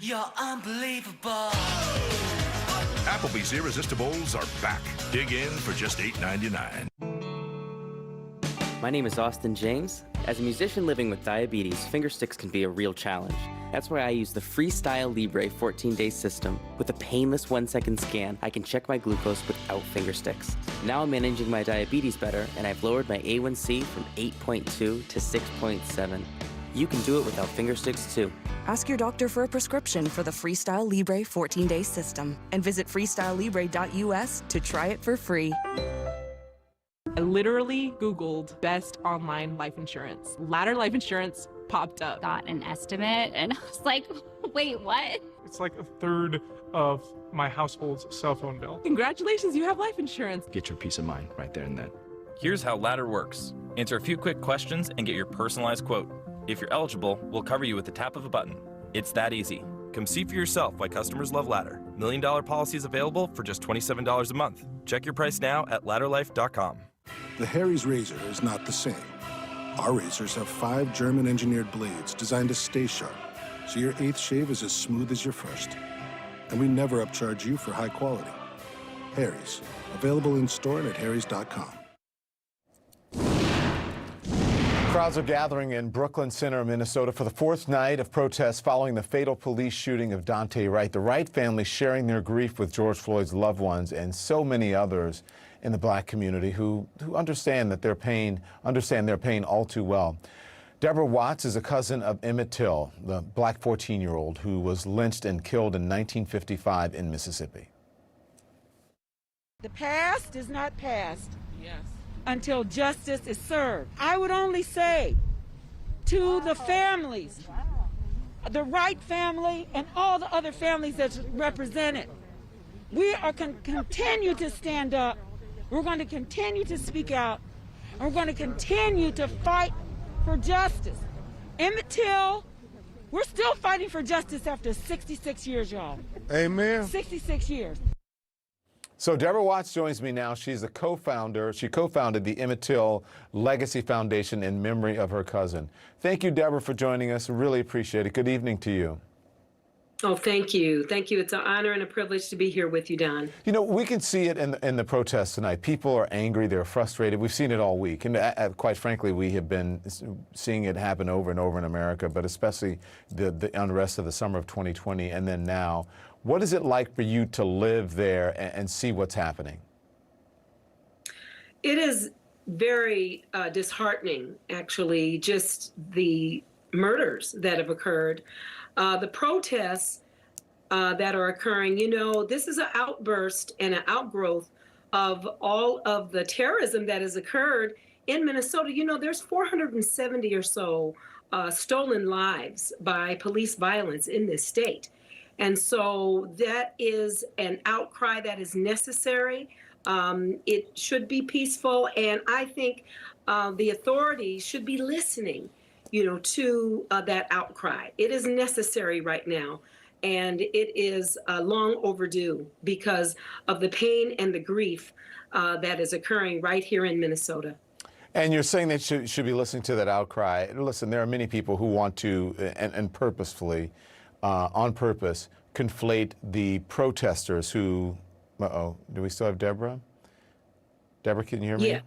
You're unbelievable. Applebee's Irresistibles are back. Dig in for just $8.99. My name is Austin James. As a musician living with diabetes, finger sticks can be a real challenge. That's why I use the Freestyle Libre 14-day system. With a painless 1-second scan, I can check my glucose without finger sticks. Now I'm managing my diabetes better, and I've lowered my A1C from 8.2 to 6.7. You can do it without finger sticks too. Ask your doctor for a prescription for the Freestyle Libre 14-day system and visit freestylelibre.us to try it for free. I literally Googled best online life insurance. Ladder Life Insurance popped up. Got an estimate and I was like, wait, what? It's like a third of my household's cell phone bill. Congratulations, you have life insurance. Get your peace of mind right there and then. Here's how Ladder works. Answer a few quick questions and get your personalized quote. If you're eligible, we'll cover you with the tap of a button. It's that easy. Come see for yourself why customers love Ladder. $1 Million policies available for just $27 a month. Check your price now at ladderlife.com. The Harry's razor is not the same. Our razors have 5 German-engineered blades designed to stay sharp, so your 8th shave is as smooth as your first. And we never upcharge you for high quality. Harry's, available in store and at harrys.com. Crowds are gathering in Brooklyn Center, Minnesota for the 4th night of protests following the fatal police shooting of Daunte Wright. The Wright family sharing their grief with George Floyd's loved ones and so many others in the black community who understand their pain all too well. Deborah Watts is a cousin of Emmett Till, the black 14-year-old who was lynched and killed in 1955 in Mississippi. The past is not past. Yes. Until justice is served. I would only say to the families, the Wright family and all the other families that's represented, we are going to continue to stand up. We're going to continue to speak out. And we're going to continue to fight for justice. Emmett Till, we're still fighting for justice after 66 years, y'all. Amen. 66 years. So Deborah Watts joins me now. She's the co-founder. She co-founded the Emmett Till Legacy Foundation in memory of her cousin. Thank you, Deborah, for joining us. Really appreciate it. Good evening to you. Oh, thank you. Thank you. It's an honor and a privilege to be here with you, Don. You know, we can see it in the protests tonight. People are angry. They're frustrated. We've seen it all week. And quite frankly, we have been seeing it happen over and over in America, but especially the unrest of the summer of 2020 and then now. What is it like for you to live there and see what's happening? It is very disheartening, actually, just the murders that have occurred. The protests that are occurring, you know, this is an outburst and an outgrowth of all of the terrorism that has occurred in Minnesota. You know, there's 470 or so stolen lives by police violence in this state. And so that is an outcry that is necessary. It should be peaceful. And I think the authorities should be listening, you know, to that outcry. It is necessary right now. And it is long overdue because of the pain and the grief that is occurring right here in Minnesota. And you're saying that should be listening to that outcry. Listen, there are many people who want to, and purposefully, on purpose, conflate the protesters who, do we still have Deborah? Deborah, can you hear me? Yeah,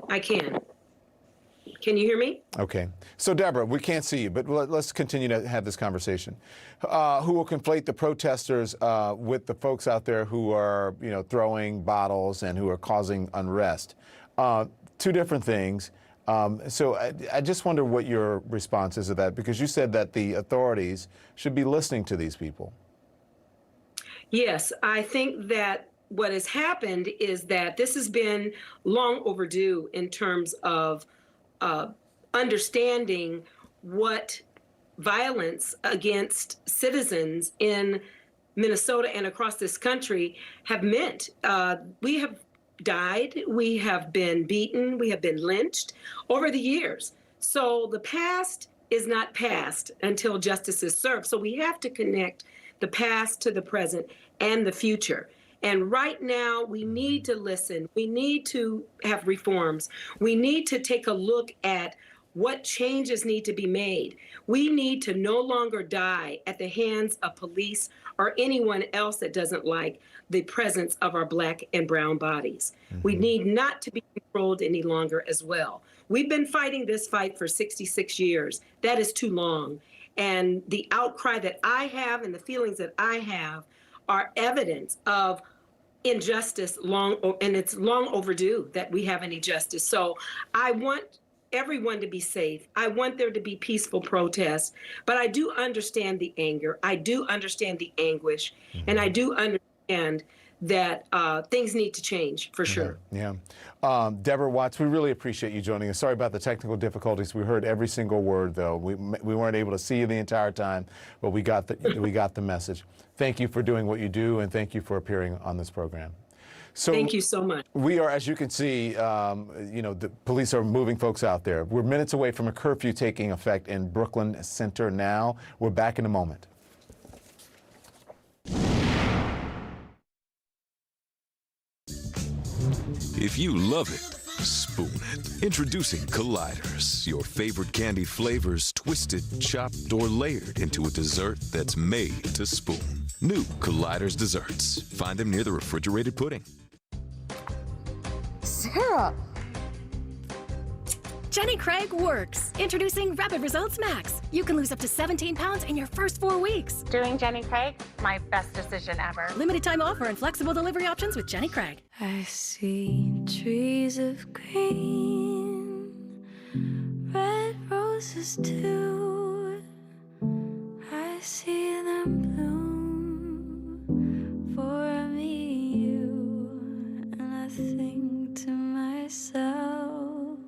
I can. Can you hear me? Okay. So, Deborah, we can't see you, but let's continue to have this conversation. Who will conflate the protesters with the folks out there who are, you know, throwing bottles and who are causing unrest? Two different things. So I just wonder what your response is to that, because you said that the authorities should be listening to these people. Yes, I think that what has happened is that this has been long overdue in terms of understanding what violence against citizens in Minnesota and across this country have meant. We have died, we have been beaten, we have been lynched over the years. So the past is not past until justice is served. So we have to connect the past to the present and the future. And right now, we need to listen. We need to have reforms. We need to take a look at what changes need to be made. We need to no longer die at the hands of police or anyone else that doesn't like the presence of our Black and brown bodies. We need not to be controlled any longer as well. We've been fighting this fight for 66 years. That is too long. And the outcry that I have and the feelings that I have are evidence of injustice and it's long overdue that we have any justice. So I want everyone to be safe. I want there to be peaceful protests, but I do understand the anger. I do understand the anguish, and I do understand that things need to change for sure. Yeah. Deborah Watts, we really appreciate you joining us. Sorry about the technical difficulties. We heard every single word, though. We weren't able to see you the entire time, but we got the message. Thank you for doing what you do, and thank you for appearing on this program. So thank you so much. We are, as you can see, the police are moving folks out there. We're minutes away from a curfew taking effect in Brooklyn Center now. We're back in a moment. If you love it, spoon it. Introducing Colliders, your favorite candy flavors twisted, chopped, or layered into a dessert that's made to spoon. New Colliders desserts. Find them near the refrigerated pudding. Sarah! Jenny Craig works. Introducing Rapid Results Max. You can lose up to 17 pounds in your first 4 weeks. Doing Jenny Craig, my best decision ever. Limited time offer and flexible delivery options with Jenny Craig. I see trees of green, red roses too. I see them bloom for me, you, and I think to myself,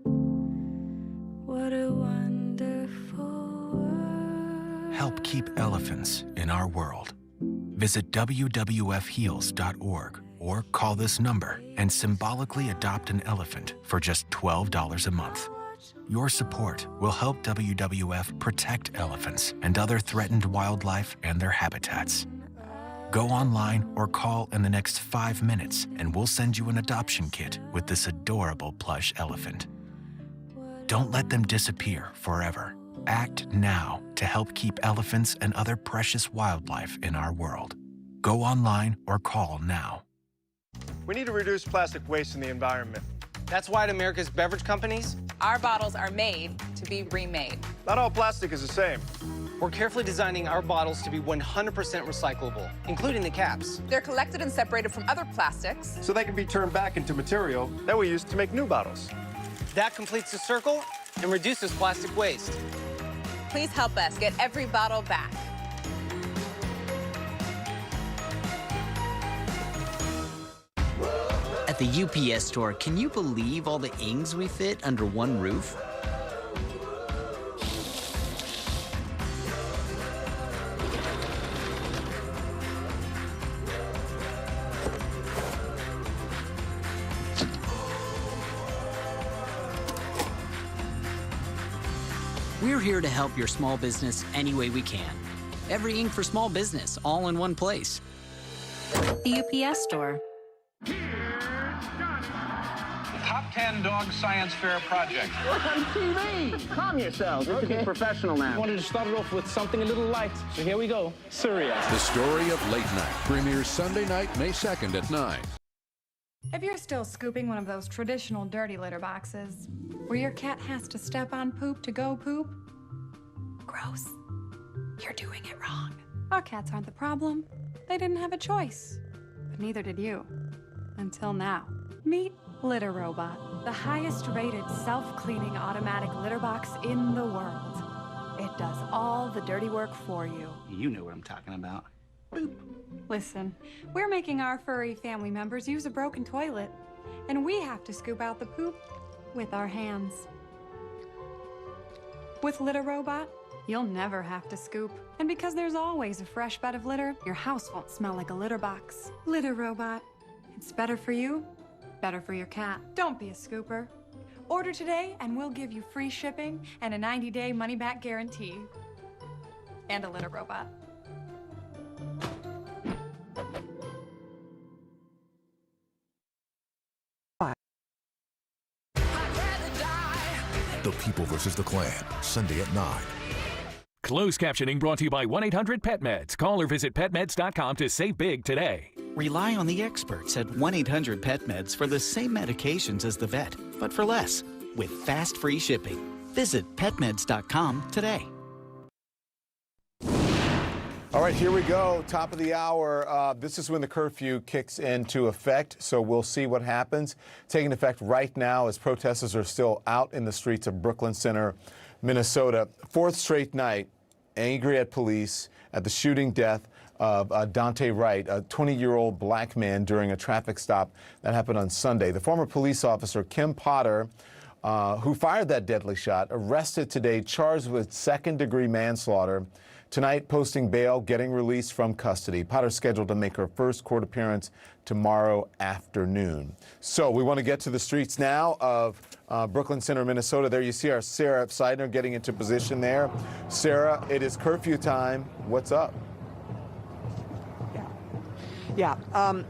what a wonderful world. Help keep elephants in our world. Visit WWFHeals.org or call this number and symbolically adopt an elephant for just $12 a month. Your support will help WWF protect elephants and other threatened wildlife and their habitats. Go online or call in the next 5 minutes and we'll send you an adoption kit with this adorable plush elephant. Don't let them disappear forever. Act now to help keep elephants and other precious wildlife in our world. Go online or call now. We need to reduce plastic waste in the environment. That's why at America's beverage companies, our bottles are made to be remade. Not all plastic is the same. We're carefully designing our bottles to be 100% recyclable, including the caps. They're collected and separated from other plastics, so they can be turned back into material that we use to make new bottles. That completes the circle and reduces plastic waste. Please help us get every bottle back. At the UPS store, can you believe all the Ings we fit under one roof? We're here to help your small business any way we can. Every ink for small business, all in one place. The UPS store. Top 10 Dog Science Fair Project. Look on TV! Calm yourselves. This is professional now. I wanted to start it off with something a little light, so here we go. Serious. The Story of Late Night premieres Sunday night, May 2nd at 9. If you're still scooping one of those traditional dirty litter boxes, where your cat has to step on poop to go poop, gross. You're doing it wrong. Our cats aren't the problem. They didn't have a choice. But neither did you. Until now. Meet Litter Robot, the highest rated self-cleaning automatic litter box in the world. It does all the dirty work for you. You know what I'm talking about. Boop. Listen, we're making our furry family members use a broken toilet, and we have to scoop out the poop with our hands. With Litter Robot, you'll never have to scoop. And because there's always a fresh bed of litter, your house won't smell like a litter box. Litter Robot. It's better for you, better for your cat. Don't be a scooper. Order today and we'll give you free shipping and a 90-day money-back guarantee. And a Litter Robot. The People vs. the Klan, Sunday at 9. Closed captioning brought to you by 1-800-PET-MEDS. Call or visit petmeds.com to save big today. Rely on the experts at 1-800-PET-MEDS for the same medications as the vet, but for less, with fast free shipping. Visit petmeds.com today. All right, here we go. Top of the hour. This is when the curfew kicks into effect, so we'll see what happens. Taking effect right now as protesters are still out in the streets of Brooklyn Center, Minnesota. Fourth straight night, angry at police at the shooting death of Daunte Wright, a 20-year-old black man during a traffic stop that happened on Sunday. The former police officer, Kim Potter, who fired that deadly shot, arrested today, charged with second-degree manslaughter. Tonight, posting bail, getting released from custody. Potter's scheduled to make her first court appearance tomorrow afternoon. So we want to get to the streets now of Brooklyn Center, Minnesota. There you see our Sarah Seidner getting into position there. Sarah, it is curfew time. What's up? Yeah,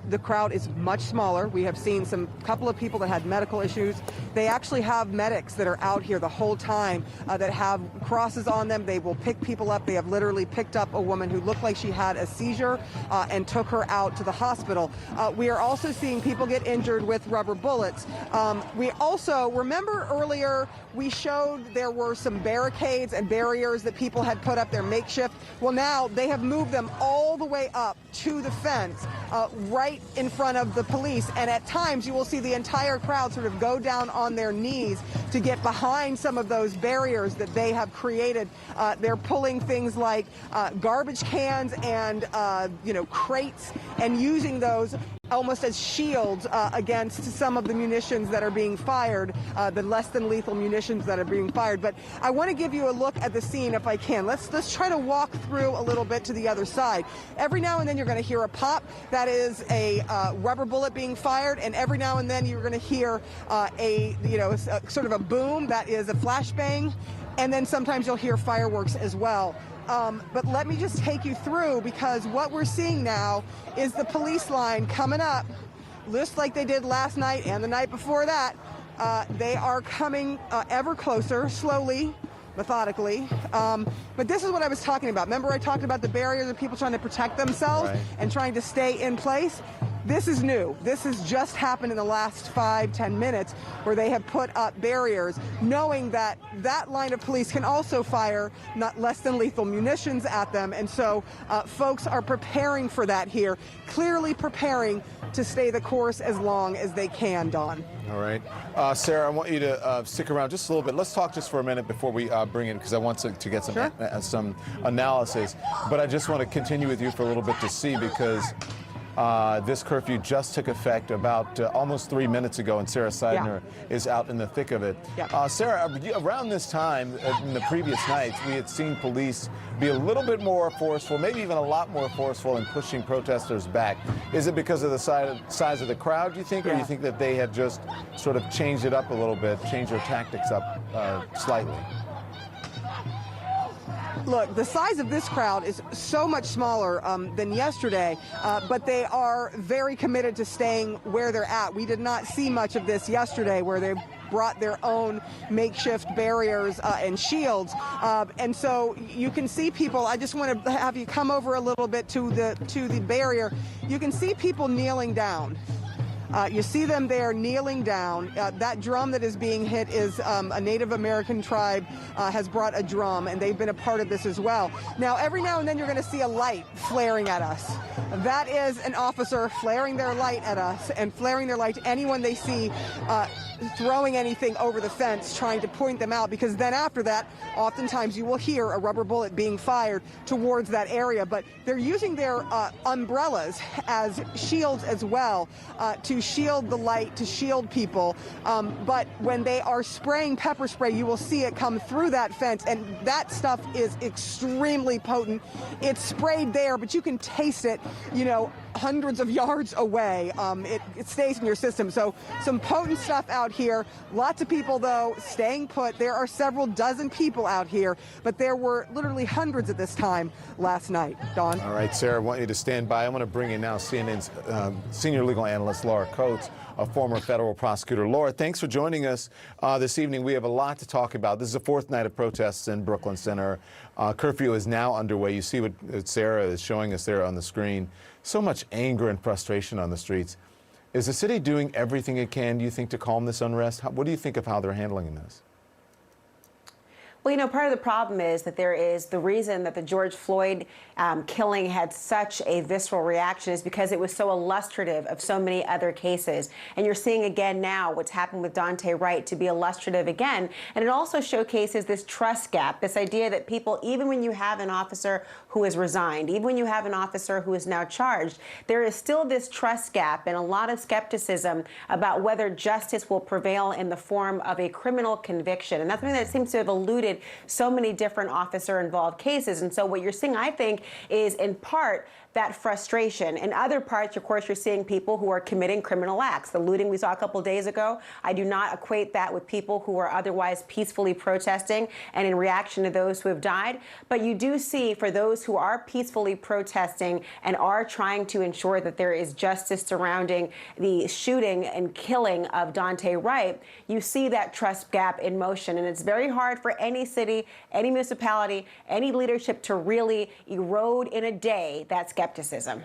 the crowd is much smaller. We have seen couple of people that had medical issues. They actually have medics that are out here the whole time that have crosses on them. They will pick people up. They have literally picked up a woman who looked like she had a seizure and took her out to the hospital. We are also seeing people get injured with rubber bullets. We also, remember earlier, we showed there were some barricades and barriers that people had put up, their makeshift. Well, now they have moved them all the way up to the fence. Right in front of the police, and at times you will see the entire crowd sort of go down on their knees to get behind some of those barriers that they have created. They're pulling things like garbage cans and crates and using those almost as shields against some of the munitions that are being fired, the less than lethal munitions that are being fired. But I want to give you a look at the scene if I can. Let's try to walk through a little bit to the other side. Every now and then you're going to hear a pop. That is a rubber bullet being fired, and every now and then you're going to hear sort of a boom. That is a flashbang, and then sometimes you'll hear fireworks as well. But let me just take you through, because what we're seeing now is the police line coming up, just like they did last night and the night before that. They are coming ever closer, slowly, methodically. But this is what I was talking about. Remember I talked about the barriers of people trying to protect themselves and trying to stay in place? This is new. This has just happened in the last 5-10 minutes, where they have put up barriers, knowing that that line of police can also fire not less than lethal munitions at them. And so folks are preparing for that here, clearly preparing to stay the course as long as they can, Don. All right. Sarah, I want you to stick around just a little bit. Let's talk just for a minute before we bring in, because I want to get some analysis. But I just want to continue with you for a little bit to see, because this curfew just took effect about almost 3 minutes ago, and Sarah Seidner is out in the thick of it. Sarah, around this time in the previous nights, we had seen police be a little bit more forceful, maybe even a lot more forceful in pushing protesters back. Is it because of the size of the crowd, do you think, or do you think that they had just sort of changed it up a little bit, changed their tactics up slightly? Look, the size of this crowd is so much smaller than yesterday, but they are very committed to staying where they're at. We did not see much of this yesterday, where they brought their own makeshift barriers and shields. And so you can see people, I just want to have you come over a little bit to the barrier. You can see people kneeling down. You see them there kneeling down. That drum that is being hit is a Native American tribe has brought a drum, and they've been a part of this as well. Now, every now and then you're going to see a light flaring at us. That is an officer flaring their light at us and flaring their light to anyone they see throwing anything over the fence, trying to point them out, because then after that, oftentimes you will hear a rubber bullet being fired towards that area. But they're using their umbrellas as shields as well to to shield the light, to shield people. But when they are spraying pepper spray, you will see it come through that fence, and that stuff is extremely potent. It's sprayed there, but you can taste it, you know, hundreds of yards away. It stays in your system. So some potent stuff out here. Lots of people, though, staying put. There are several dozen people out here, but there were literally hundreds at this time last night. Dawn? All right, Sarah, I want you to stand by. I want to bring in now CNN's senior legal analyst, Laura Coates, a former federal prosecutor. Laura, thanks for joining us this evening. We have a lot to talk about. This is the fourth night of protests in Brooklyn Center. Curfew is now underway. You see what Sarah is showing us there on the screen. So much anger and frustration on the streets. Is the city doing everything it can, do you think, to calm this unrest? What do you think of how they're handling this? Well, you know, part of the problem is that there is the reason that the George Floyd killing had such a visceral reaction is because it was so illustrative of so many other cases. And you're seeing again now what's happened with Daunte Wright to be illustrative again. And it also showcases this trust gap, this idea that people, even when you have an officer who has resigned, even when you have an officer who is now charged, there is still this trust gap and a lot of skepticism about whether justice will prevail in the form of a criminal conviction. And that's something that seems to have eluded so many different officer-involved cases. And so what you're seeing, I think, is in part that frustration. In other parts, of course, you're seeing people who are committing criminal acts. The looting we saw a couple days ago, I do not equate that with people who are otherwise peacefully protesting and in reaction to those who have died. But you do see, for those who are peacefully protesting and are trying to ensure that there is justice surrounding the shooting and killing of Daunte Wright, you see that trust gap in motion. And it's very hard for any city, any municipality, any leadership to really erode in a day that skepticism.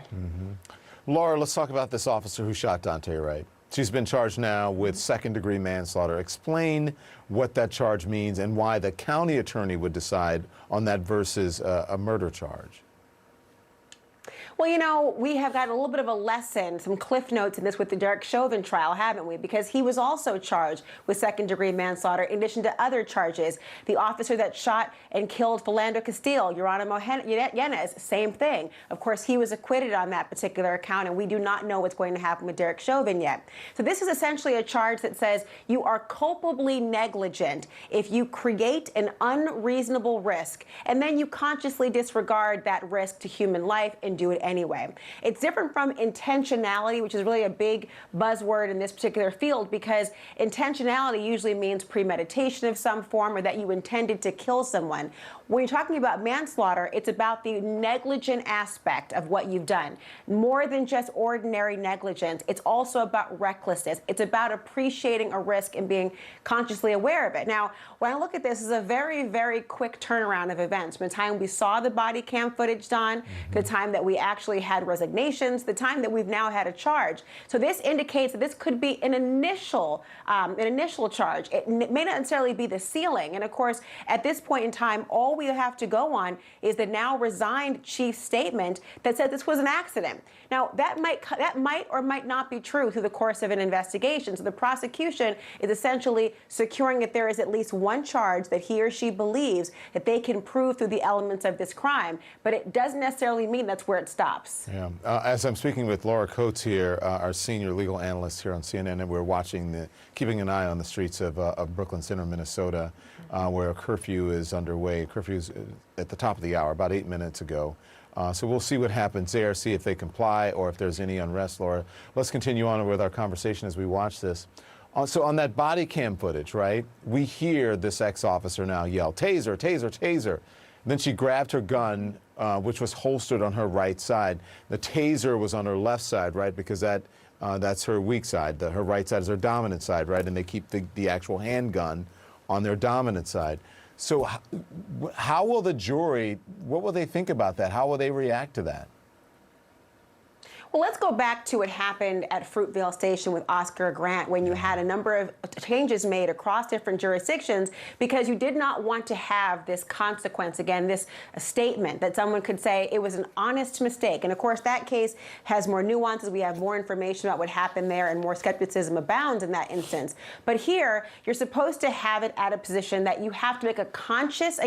Laura, let's talk about this officer who shot Daunte Wright. She's been charged now with second-degree manslaughter. Explain what that charge means and why the county attorney would decide on that versus a murder charge. Well, you know, we have got a little bit of a lesson, some cliff notes in this with the Derek Chauvin trial, haven't we? Because he was also charged with second-degree manslaughter in addition to other charges. The officer that shot and killed Philando Castile, Geronimo Yanez, same thing. Of course, he was acquitted on that particular account, and we do not know what's going to happen with Derek Chauvin yet. So this is essentially a charge that says you are culpably negligent if you create an unreasonable risk, and then you consciously disregard that risk to human life and do it anyway. It's different from intentionality, which is really a big buzzword in this particular field, because intentionality usually means premeditation of some form or that you intended to kill someone. When you're talking about manslaughter, it's about the negligent aspect of what you've done. More than just ordinary negligence, it's also about recklessness. It's about appreciating a risk and being consciously aware of it. Now, when I look at this, it's a very, very quick turnaround of events. From the time we saw the body cam footage, Don, the time that we actually had resignations, the time that we've now had a charge. So this indicates that this could be an initial charge. It may not necessarily be the ceiling. And of course, at this point in time, all we have to go on is the now resigned chief's statement that said this was an accident. Now, that might or might not be true through the course of an investigation. So the prosecution is essentially securing that there is at least one charge that he or she believes that they can prove through the elements of this crime. But it doesn't necessarily mean that's where it stops. Yeah. As I'm speaking with Laura Coates here, our senior legal analyst here on CNN, and we're watching, keeping an eye on the streets of Brooklyn Center, Minnesota, where a curfew is underway. Curfew is at the top of the hour, about 8 minutes ago. So we'll see what happens there, see if they comply or if there's any unrest, Laura. Let's continue on with our conversation as we watch this. So on that body cam footage, right, we hear this ex-officer now yell, "Taser, taser, taser." Then she grabbed her gun, which was holstered on her right side. The taser was on her left side, right, because that's her weak side. Her right side is her dominant side, right, and they keep the actual handgun on their dominant side. So how will the jury, what will they think about that? How will they react to that? Well, let's go back to what happened at Fruitvale Station with Oscar Grant when you had a number of changes made across different jurisdictions because you did not want to have this consequence, again, this statement that someone could say it was an honest mistake. And of course, that case has more nuances. We have more information about what happened there and more skepticism abounds in that instance. But here, you're supposed to have it at a position that you have to make a conscious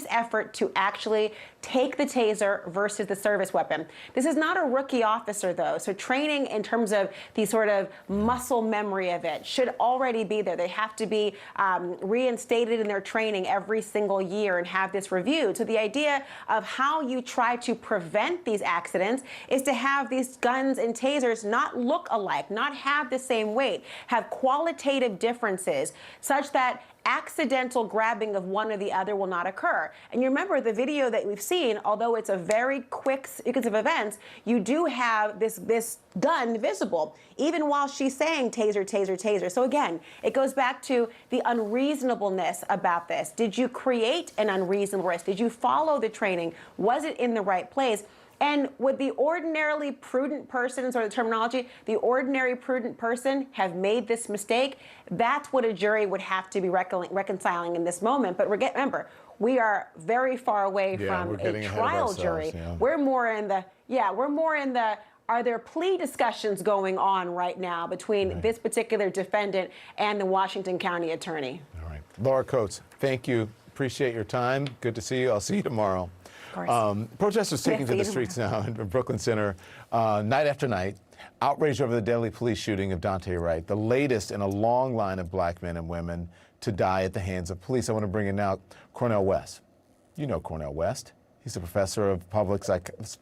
effort to actually take the taser versus the service weapon. This is not a rookie officer, though, so training in terms of the sort of muscle memory of it should already be there. They have to be reinstated in their training every single year and have this reviewed. So the idea of how you try to prevent these accidents is to have these guns and tasers not look alike, not have the same weight, have qualitative differences such that accidental grabbing of one or the other will not occur. And you remember the video that we've seen, although it's a very quick sequence of events, you do have this gun visible, even while she's saying taser, taser, taser. So again, it goes back to the unreasonableness about this. Did you create an unreasonable risk? Did you follow the training? Was it in the right place? And would the ordinarily prudent person, sort of the terminology, the ordinary prudent person have made this mistake? That's what a jury would have to be reconciling in this moment. But remember, we are very far away from a trial jury. Yeah. We're more in the, are there plea discussions going on right now between this particular defendant and the Washington County attorney? All right. Laura Coates, thank you. Appreciate your time. Good to see you. I'll see you tomorrow. Protesters taking to the streets now in Brooklyn Center night after night. Outrage over the deadly police shooting of Daunte Wright, the latest in a long line of black men and women to die at the hands of police. I want to bring in now Cornel West. You know Cornel West. He's a professor of public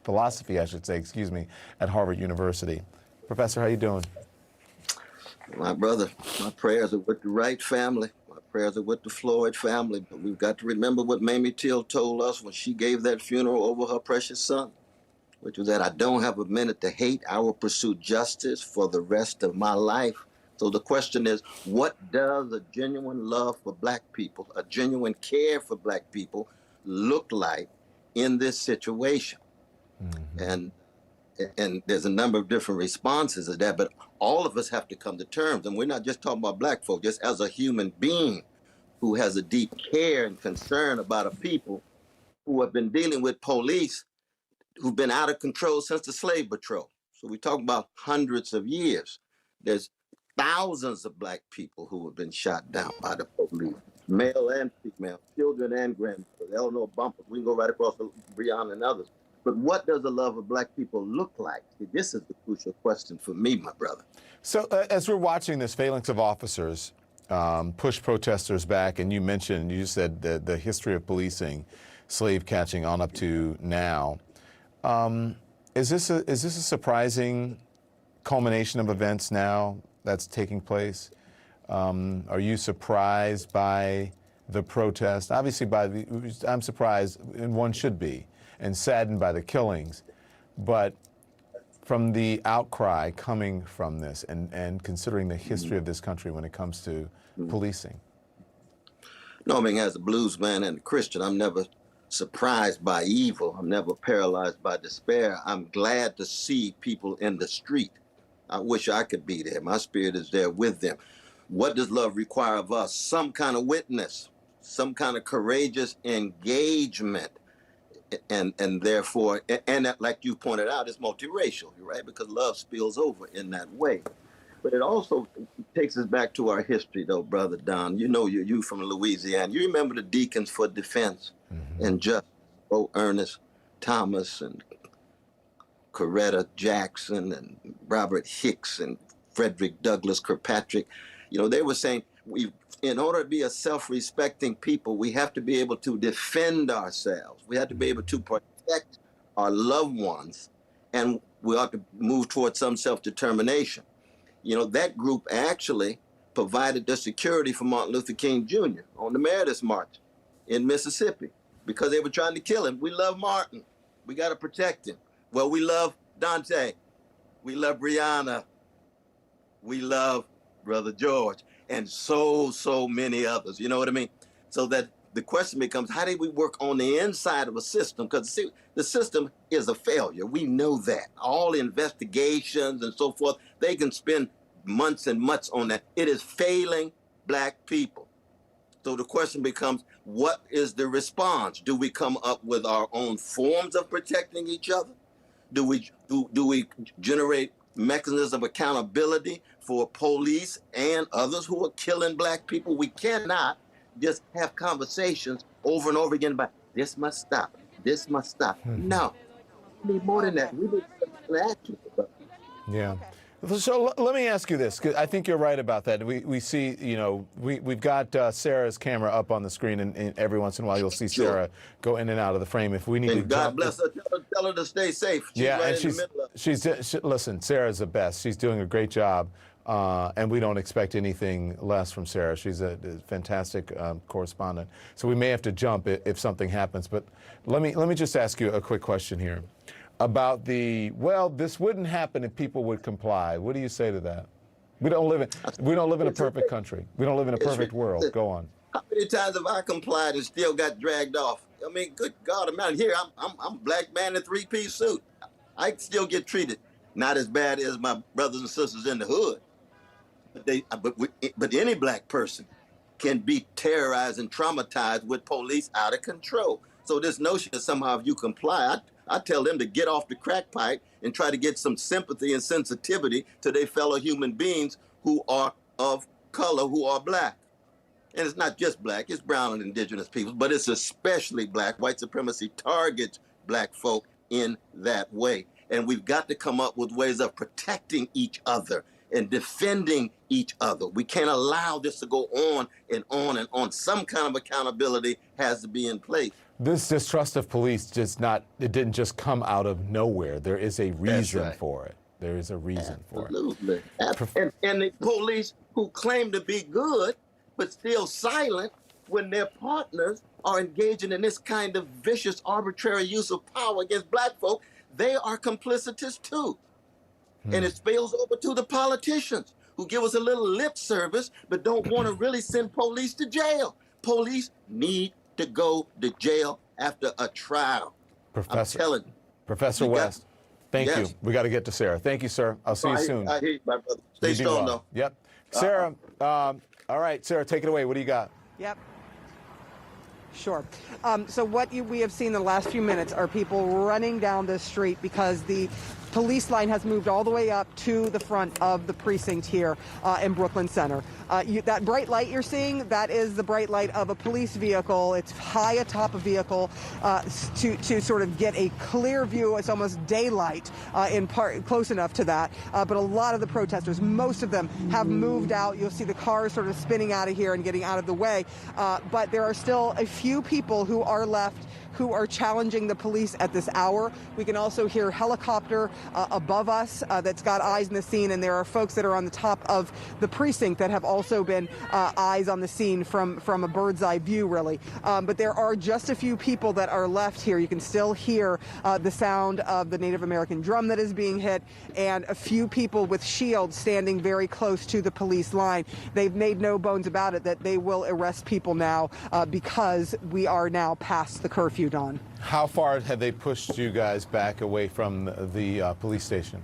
philosophy, at Harvard University. Professor, how you doing? My brother, my prayers are with the Wright family. Prayers are with the Floyd family, but we've got to remember what Mamie Till told us when she gave that funeral over her precious son, which was that I don't have a minute to hate. I will pursue justice for the rest of my life. So the question is, what does a genuine love for black people, a genuine care for black people look like in this situation? And there's a number of different responses to that, but all of us have to come to terms. And we're not just talking about black folk, just as a human being who has a deep care and concern about a people who have been dealing with police who've been out of control since the slave patrol. So we talk about hundreds of years. There's thousands of black people who have been shot down by the police, male and female, children and grandmothers, Eleanor Bumpers. We can go right across to Breonna and others. But what does the love of black people look like? See, this is the crucial question for me, my brother. So as we're watching this phalanx of officers push protesters back, and you said the history of policing, slave catching on up to now, is this a surprising culmination of events now that's taking place? Are you surprised by the protest? Obviously, I'm surprised, and one should be, and saddened by the killings, but from the outcry coming from this and considering the history of this country when it comes to policing. No, I mean, as a blues man and a Christian, I'm never surprised by evil. I'm never paralyzed by despair. I'm glad to see people in the street. I wish I could be there. My spirit is there with them. What does love require of us? Some kind of witness, some kind of courageous engagement. And therefore, and that, like you pointed out, it's multiracial, right? Because love spills over in that way. But it also takes us back to our history, though, Brother Don. You know, you from Louisiana. You remember the Deacons for Defense and Justice, Bo Ernest Thomas and Coretta Jackson and Robert Hicks and Frederick Douglass Kirkpatrick. You know, they were saying, in order to be a self-respecting people, we have to be able to defend ourselves. We have to be able to protect our loved ones, and we ought to move towards some self-determination. You know, that group actually provided the security for Martin Luther King Jr. on the Meredith March in Mississippi because they were trying to kill him. We love Martin. We got to protect him. Well, we love Daunte. We love Breonna. We love Brother George. And so many others, you know what I mean? So that the question becomes, how do we work on the inside of a system? Because see, the system is a failure. We know that. All investigations and so forth, they can spend months and months on that. It is failing black people. So the question becomes, what is the response? Do we come up with our own forms of protecting each other? Do we generate mechanisms of accountability for police and others who are killing black people? We cannot just have conversations over and over again about this must stop, This must stop. No, we need more than that. We need to action. Yeah. So let me ask you this, 'cause I think you're right about that. We see, you know, we've got Sarah's camera up on the screen, and every once in a while you'll see Sarah go in and out of the frame. If we need to God bless her. Tell her to stay safe. She's yeah, right and in the middle of it. listen, Sarah's the best. She's doing a great job, and we don't expect anything less from Sarah. She's a fantastic correspondent. So we may have to jump if something happens. But let me just ask you a quick question here about this wouldn't happen if people would comply. What do you say to that? We don't live in a perfect country. We don't live in a perfect world. Go on. How many times have I complied and still got dragged off? I mean, good God, I'm here. I'm a black man in a three-piece suit. I still get treated not as bad as my brothers and sisters in the hood. But any black person can be terrorized and traumatized with police out of control. So this notion that somehow if you comply, I tell them to get off the crack pipe and try to get some sympathy and sensitivity to their fellow human beings who are of color, who are black. And it's not just black, it's brown and indigenous people, but it's especially black. White supremacy targets black folk in that way. And we've got to come up with ways of protecting each other and defending each other. We can't allow this to go on and on and on. Some kind of accountability has to be in place. This distrust of police it didn't just come out of nowhere. There is a reason for it. There is a reason for it. Absolutely. And the police who claim to be good, but still silent when their partners are engaging in this kind of vicious, arbitrary use of power against black folk, they are complicitous too. And it spills over to the politicians who give us a little lip service, but don't want to really send police to jail. Police need to go to jail after a trial. Professor, I'm telling you. Professor West, thank you. We got to get to Sarah. Thank you, sir. I'll see you soon. I hear you, my brother. Stay strong, though. Yep. Sarah, all right, Sarah, take it away. What do you got? Yep. Sure. So what we have seen in the last few minutes are people running down this street because the police line has moved all the way up to the front of the precinct here in Brooklyn Center. That bright light you're seeing, that is the bright light of a police vehicle. It's high atop a vehicle to sort of get a clear view. It's almost daylight in part, close enough to that. But a lot of the protesters, most of them have moved out. You'll see the cars sort of spinning out of here and getting out of the way. But there are still a few people who are left who are challenging the police at this hour. We can also hear helicopter above us that's got eyes on the scene, and there are folks that are on the top of the precinct that have also been eyes on the scene from a bird's eye view, really. But there are just a few people that are left here. You can still hear the sound of the Native American drum that is being hit, and a few people with shields standing very close to the police line. They've made no bones about it that they will arrest people now because we are now past the curfew. Don. How far have they pushed you guys back away from the police station?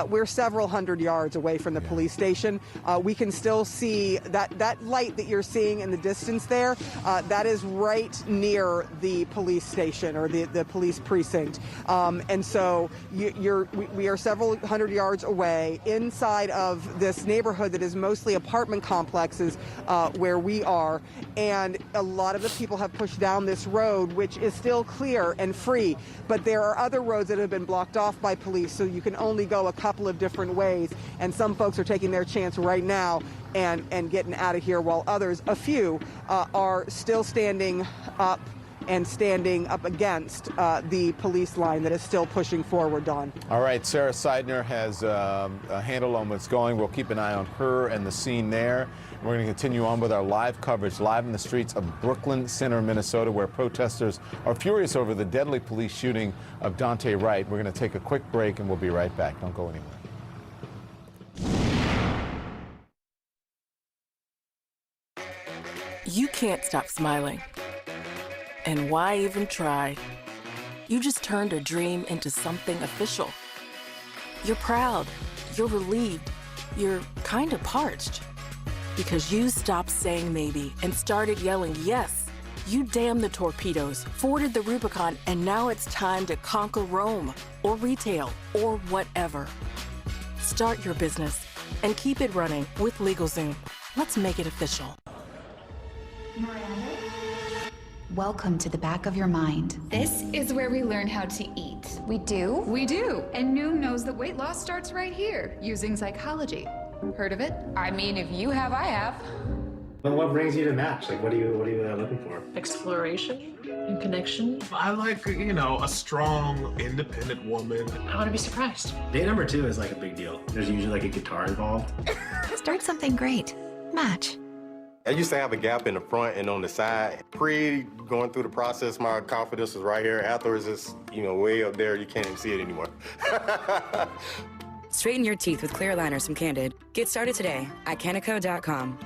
We're several hundred yards away from the police station. We can still see that light that you're seeing in the distance there. That is right near the police station or the police precinct. And so we are several hundred yards away inside of this neighborhood that is mostly apartment complexes where we are. And a lot of the people have pushed down this road, which is still clear and free. But there are other roads that have been blocked off by police, so you can only go a couple of different ways, and some folks are taking their chance right now and getting out of here, while others, a few, are still standing up and standing up against the police line that is still pushing forward, Don. All right, Sarah Seidner has a handle on what's going. We'll keep an eye on her and the scene there. We're going to continue on with our live coverage, live in the streets of Brooklyn Center, Minnesota, where protesters are furious over the deadly police shooting of Daunte Wright. We're going to take a quick break, and we'll be right back. Don't go anywhere. You can't stop smiling. And why even try? You just turned a dream into something official. You're proud. You're relieved. You're kind of parched. Because you stopped saying maybe and started yelling yes. You damned the torpedoes, forded the Rubicon, and now it's time to conquer Rome, or retail, or whatever. Start your business and keep it running with LegalZoom. Let's make it official. Welcome to the back of your mind. This is where we learn how to eat. We do? We do. And Noom knows that weight loss starts right here, using psychology. Heard of it? I mean, if you have, I have. But what brings you to Match? Like, what are you looking for? Exploration and connection. I like, a strong, independent woman. I want to be surprised. Date number 2 is like a big deal. There's usually like a guitar involved. Start something great. Match. I used to have a gap in the front and on the side. Going through the process, my confidence was right here. Afterwards, it's, way up there. You can't even see it anymore. Straighten your teeth with clear aligners from Candid. Get started today at Canico.com.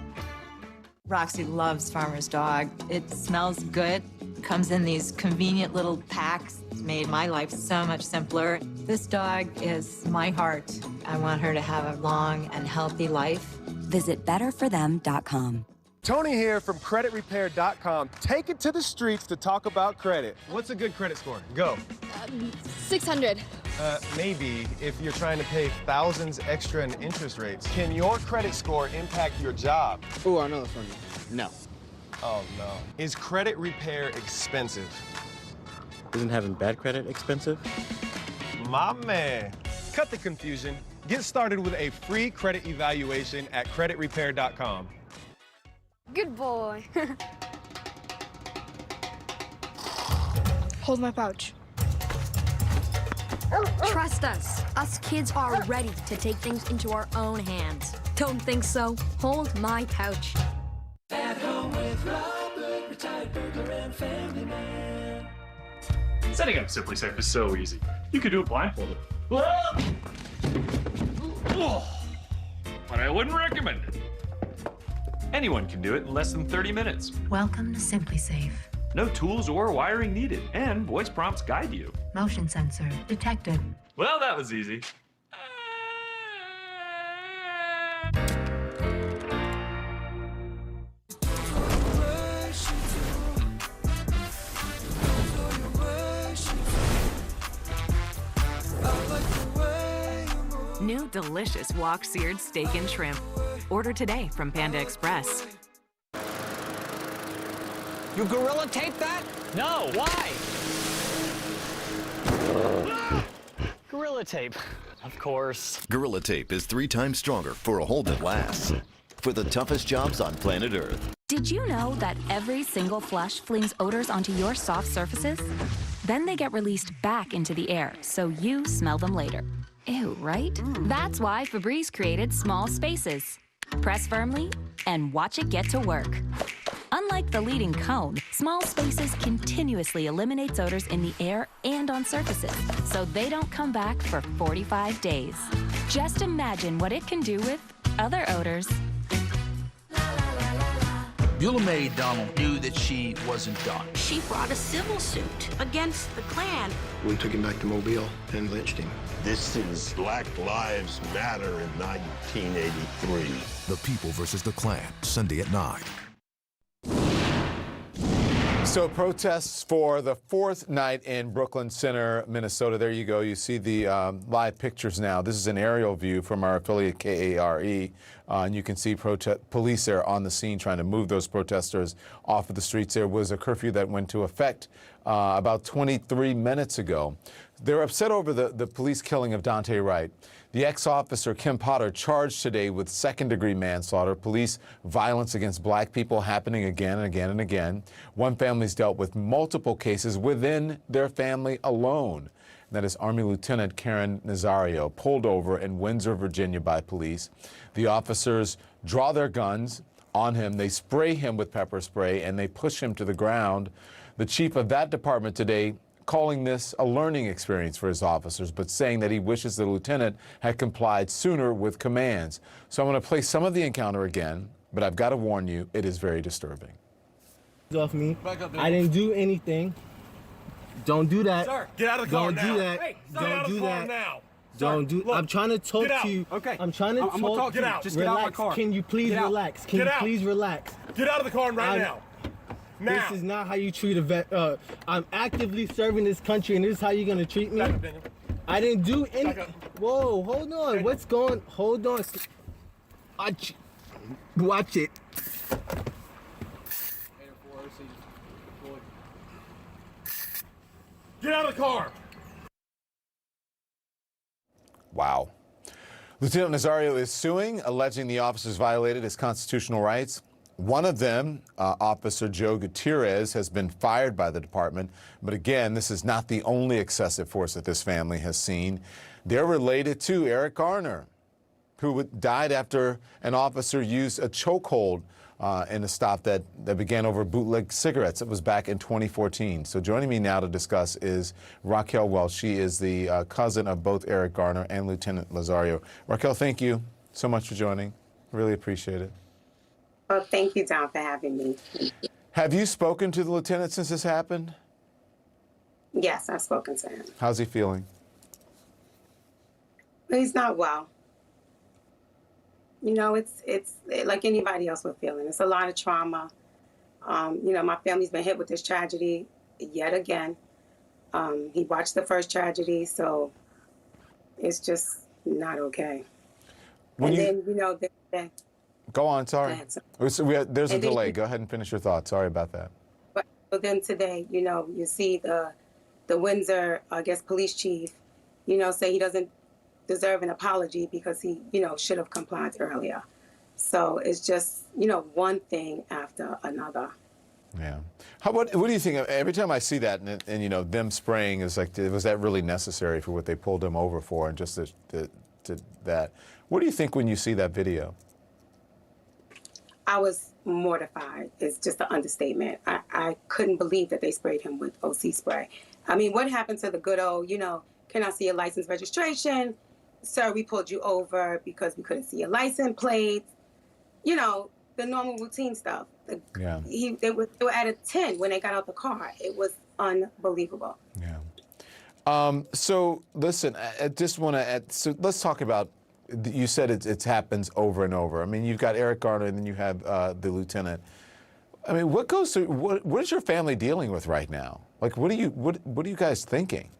Roxy loves Farmer's Dog. It smells good. Comes in these convenient little packs. It's made my life so much simpler. This dog is my heart. I want her to have a long and healthy life. Visit betterforthem.com. Tony here from CreditRepair.com. Take it to the streets to talk about credit. What's a good credit score? Go. 600. Maybe if you're trying to pay thousands extra in interest rates. Can your credit score impact your job? Oh, I know this one. No. Oh, no. Is credit repair expensive? Isn't having bad credit expensive? My man. Cut the confusion. Get started with a free credit evaluation at CreditRepair.com. Good boy. Hold my pouch. Trust us. Us kids are ready to take things into our own hands. Don't think so? Hold my pouch. At home with Robert, retired burglar and family man. Setting up Simply Safe is so easy. You could do it blindfolded. But I wouldn't recommend it. Anyone can do it in less than 30 minutes. Welcome to Simply Safe. No tools or wiring needed, and voice prompts guide you. Motion sensor detected. Well, that was easy. New delicious wok seared steak and shrimp. Order today from Panda Express. You gorilla tape that? No, why? Gorilla tape, of course. Gorilla Tape is 3 times stronger for a hold that lasts. For the toughest jobs on planet Earth. Did you know that every single flush flings odors onto your soft surfaces? Then they get released back into the air, so you smell them later. Ew, right? That's why Febreze created Small Spaces. Press firmly and watch it get to work. Unlike the leading cone, Small Spaces continuously eliminates odors in the air and on surfaces, so they don't come back for 45 days. Just imagine what it can do with other odors. Beulah Mae Donald knew that she wasn't done. She brought a civil suit against the Klan. We took him back to Mobile and lynched him. This is Black Lives Matter in 1983. The People versus the Klan, Sunday at 9. So protests for the 4th night in Brooklyn Center, Minnesota. There you go. You see the live pictures now. This is an aerial view from our affiliate KARE. And you can see police there on the scene trying to move those protesters off of the streets. There was a curfew that went into effect about 23 minutes ago. They're upset over the police killing of Daunte Wright. The ex-officer Kim Potter charged today with second-degree manslaughter. Police violence against black people happening again and again and again. One family's dealt with multiple cases within their family alone. That is Army Lieutenant Karen Nazario, pulled over in Windsor, Virginia by police. The officers draw their guns on him. They spray him with pepper spray, and they push him to the ground. The chief of that department today calling this a learning experience for his officers, but saying that he wishes the lieutenant had complied sooner with commands. So I'm going to play some of the encounter again, but I've got to warn you, it is very disturbing. Off me. I didn't do anything. Don't do that. Sir, get out of the car now. Don't do that. Hey, Don't do that. Now. Don't do. Look, I'm trying to talk to you. Okay. I'm trying to talk to you. Get out. Just relax. Get out of my car. Can you please relax? Can you please relax? Get out of the car right now. This is not how you treat a vet. I'm actively serving this country, and this is how you're gonna treat me. I didn't do anything. Whoa, hold on. What's going? Hold on. Watch it. Get out of the car! Wow. Lieutenant Nazario is suing, alleging the officers violated his constitutional rights. One of them, Officer Joe Gutierrez, has been fired by the department. But again, this is not the only excessive force that this family has seen. They're related to Eric Garner, who died after an officer used a chokehold in a stop that began over bootleg cigarettes. It was back in 2014. So joining me now to discuss is Raquel Welch. She is the cousin of both Eric Garner and Lieutenant Nazario. Raquel, thank you so much for joining. Really appreciate it. Well, thank you, Don, for having me. Have you spoken to the lieutenant since this happened? Yes, I've spoken to him. How's he feeling? He's not well. You know, it's like anybody else would feel. It's a lot of trauma. You know, my family's been hit with this tragedy yet again. He watched the first tragedy, so it's just not okay. Then, you know, Go on, sorry. There's a delay. Go ahead and finish your thought. Sorry about that. But then today, you know, you see the Windsor, I guess, police chief, you know, say he doesn't deserve an apology because he, you know, should have complied earlier. So it's just, you know, one thing after another. Yeah. What do you think? Every time I see that and you know, them spraying is like, was that really necessary for what they pulled him over for? And just to that. What do you think when you see that video? I was mortified. It's just an understatement. I couldn't believe that they sprayed him with OC spray. I mean, what happened to the good old, you know, can I see your license registration? Sir, we pulled you over because we couldn't see your license plates. You know, the normal routine stuff. Yeah. They were at a 10 when they got out the car. It was unbelievable. Yeah. So listen, I just want to so let's talk about, you said it happens over and over. I mean, you've got Eric Garner and then you have the lieutenant. I mean, what goes through, what is your family dealing with right now? Like, what are you guys thinking?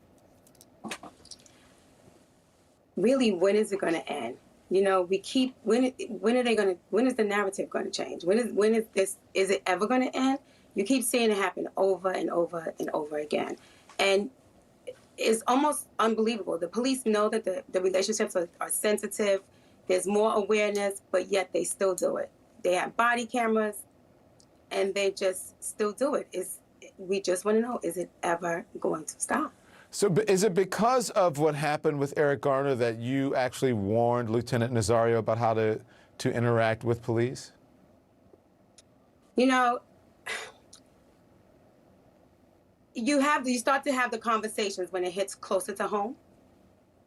Really, when is it going to end? You know, we keep, when is the narrative going to change? When is it ever going to end? You keep seeing it happen over and over and over again. And it's almost unbelievable. The police know that the relationships are sensitive. There's more awareness, but yet they still do it. They have body cameras, and they just still do it. We just want to know, is it ever going to stop? So is it because of what happened with Eric Garner that you actually warned Lieutenant Nazario about how to interact with police? You know, you start to have the conversations when it hits closer to home.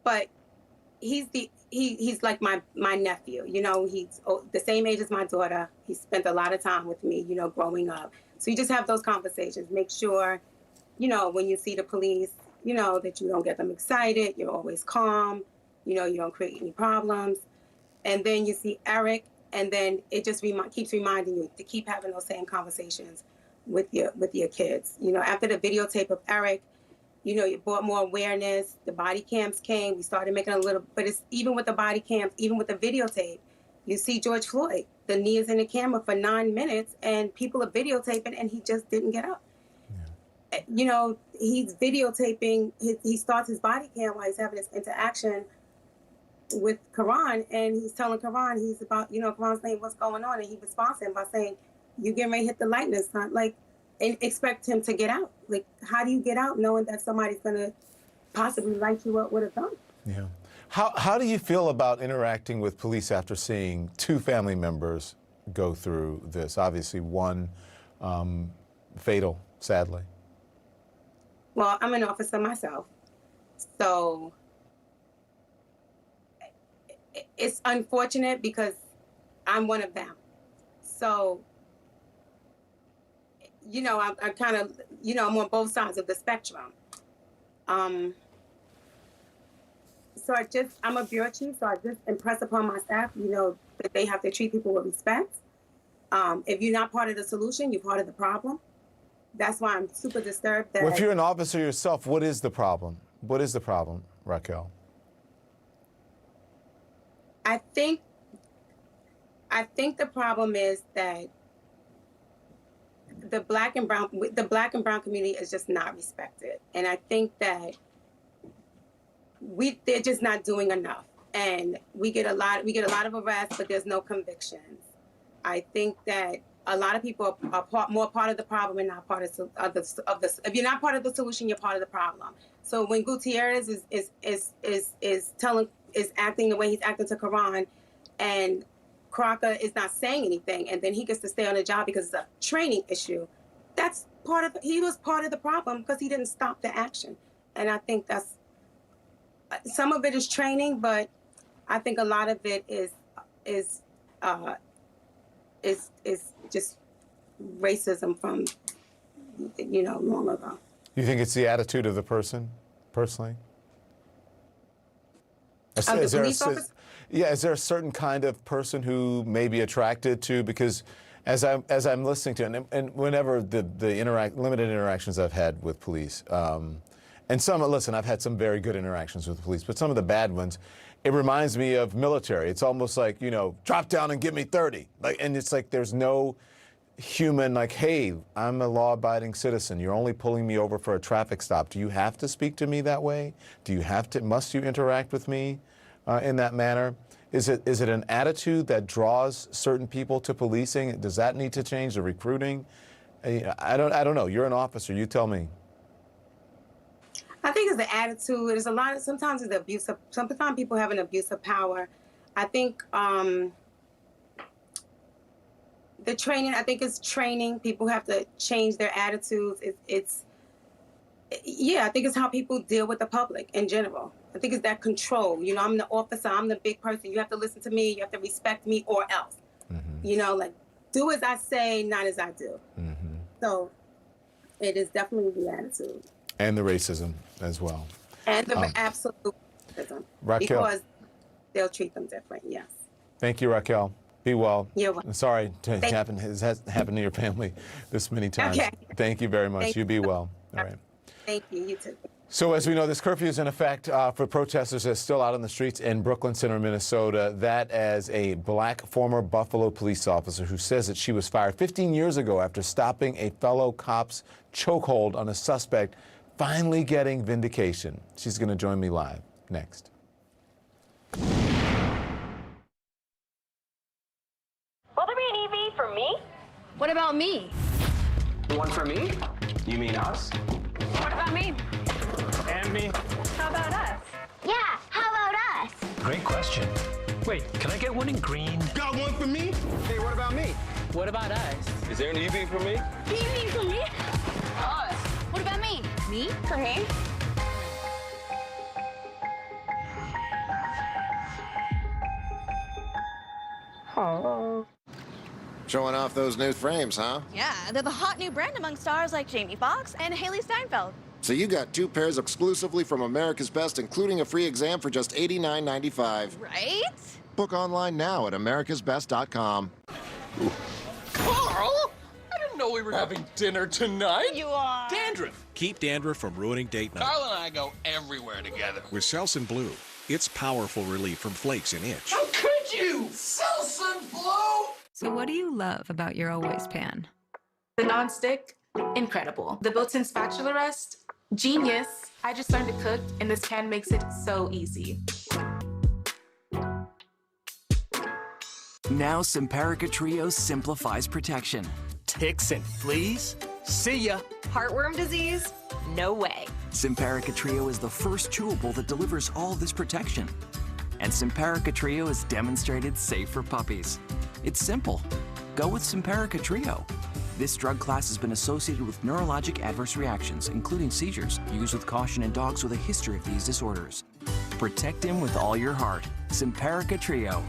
But he's like my nephew. You know, he's the same age as my daughter. He spent a lot of time with me, you know, growing up. So you just have those conversations. Make sure, you know, when you see the police, you know, that you don't get them excited. You're always calm. You know, you don't create any problems. And then you see Eric, and then it just keeps reminding you to keep having those same conversations with your kids. You know, after the videotape of Eric, you know, it brought more awareness. The body cams came. We started making a little, but it's even with the body cams, even with the videotape, you see George Floyd. The knee is in the camera for 9 minutes, and people are videotaping, and he just didn't get up. Yeah. You know, he's videotaping. He starts his body cam while he's having this interaction with Karan, and he's telling Karan, he's about, you know, Karan's saying, what's going on? And he responds to him by saying, you getting ready to hit the lightning, son. Like, and expect him to get out. Like, how do you get out knowing that somebody's going to possibly light you up with a gun? Yeah. How do you feel about interacting with police after seeing two family members go through this? Obviously, one fatal, sadly. Well, I'm an officer myself, so it's unfortunate because I'm one of them. So, you know, I kind of, you know, I'm on both sides of the spectrum. So I'm a bureau chief, so I just impress upon my staff, you know, that they have to treat people with respect. If you're not part of the solution, you're part of the problem. That's why I'm super disturbed that... Well, if you're an officer yourself, what is the problem? What is the problem, Raquel? I think the problem is that the black and brown community is just not respected, and I think that they're just not doing enough. And we get a lot of arrests, but there's no convictions. I think that a lot of people are more part of the problem and not part of the. If you're not part of the solution, you're part of the problem. So when Gutierrez is acting the way he's acting to Karan, and Crocker is not saying anything, and then he gets to stay on the job because it's a training issue. That's he was part of the problem because he didn't stop the action. And I think that's some of it is training, but I think a lot of it is just racism from long ago. You think it's the attitude of the person, personally? Is there a certain kind of person who may be attracted to? Because as I'm listening to, and whenever the limited interactions I've had with police, and listen, I've had some very good interactions with police, but some of the bad ones, it reminds me of military. It's almost like, drop down and give me 30. And it's like there's no human, hey, I'm a law-abiding citizen. You're only pulling me over for a traffic stop. Do you have to speak to me that way? Must you interact with me in that manner? Is it an attitude that draws certain people to policing? Does that need to change, the recruiting? I don't know. You're an officer. You tell me. I think it's the attitude. There's sometimes it's abusive. Sometimes people have an abuse of power. I think the training, I think it's training. People have to change their attitudes. I think it's how people deal with the public in general. I think it's that control. I'm the officer. I'm the big person. You have to listen to me. You have to respect me or else. Mm-hmm. Do as I say, not as I do. Mm-hmm. So it is definitely the attitude. And the racism as well. And the absolute racism. Raquel. Because they'll treat them different, yes. Thank you, Raquel. Be well. You're welcome. I'm sorry it has happened to your family this many times. Okay. Thank you very much. You be well. All right. Thank you. You too. So as we know, this curfew is in effect for protesters that are still out on the streets in Brooklyn Center, Minnesota. That as a black former Buffalo police officer who says that she was fired 15 years ago after stopping a fellow cop's chokehold on a suspect, finally getting vindication. She's going to join me live next. Will there be an EV for me? What about me? One for me? You mean us? What about me? And me? How about us? Yeah, how about us? Great question. Wait, can I get one in green? Got one for me? Hey, what about me? What about us? Is there an EV for me? EV for me? Us. What about me? Me? For me? Oh. Showing off those new frames, huh? Yeah, they're the hot new brand among stars like Jamie Foxx and Haley Steinfeld. So you got 2 pairs exclusively from America's Best, including a free exam for just $89.95. Right? Book online now at americasbest.com. Carl? I didn't know we were having dinner tonight. You are. Dandruff. Keep dandruff from ruining date night. Carl and I go everywhere together. With Selsun Blue, it's powerful relief from flakes and itch. How could you? Selsun Blue! So what do you love about your Always pan? The non-stick, incredible. The built-in spatula rest, genius. I just learned to cook, and this pan makes it so easy. Now Simparica Trio simplifies protection. Ticks and fleas? See ya. Heartworm disease? No way. Simparica Trio is the first chewable that delivers all this protection. And Simparica Trio is demonstrated safe for puppies. It's simple. Go with Simparica Trio. This drug class has been associated with neurologic adverse reactions, including seizures. Use with caution in dogs with a history of these disorders. Protect him with all your heart. Simparica Trio.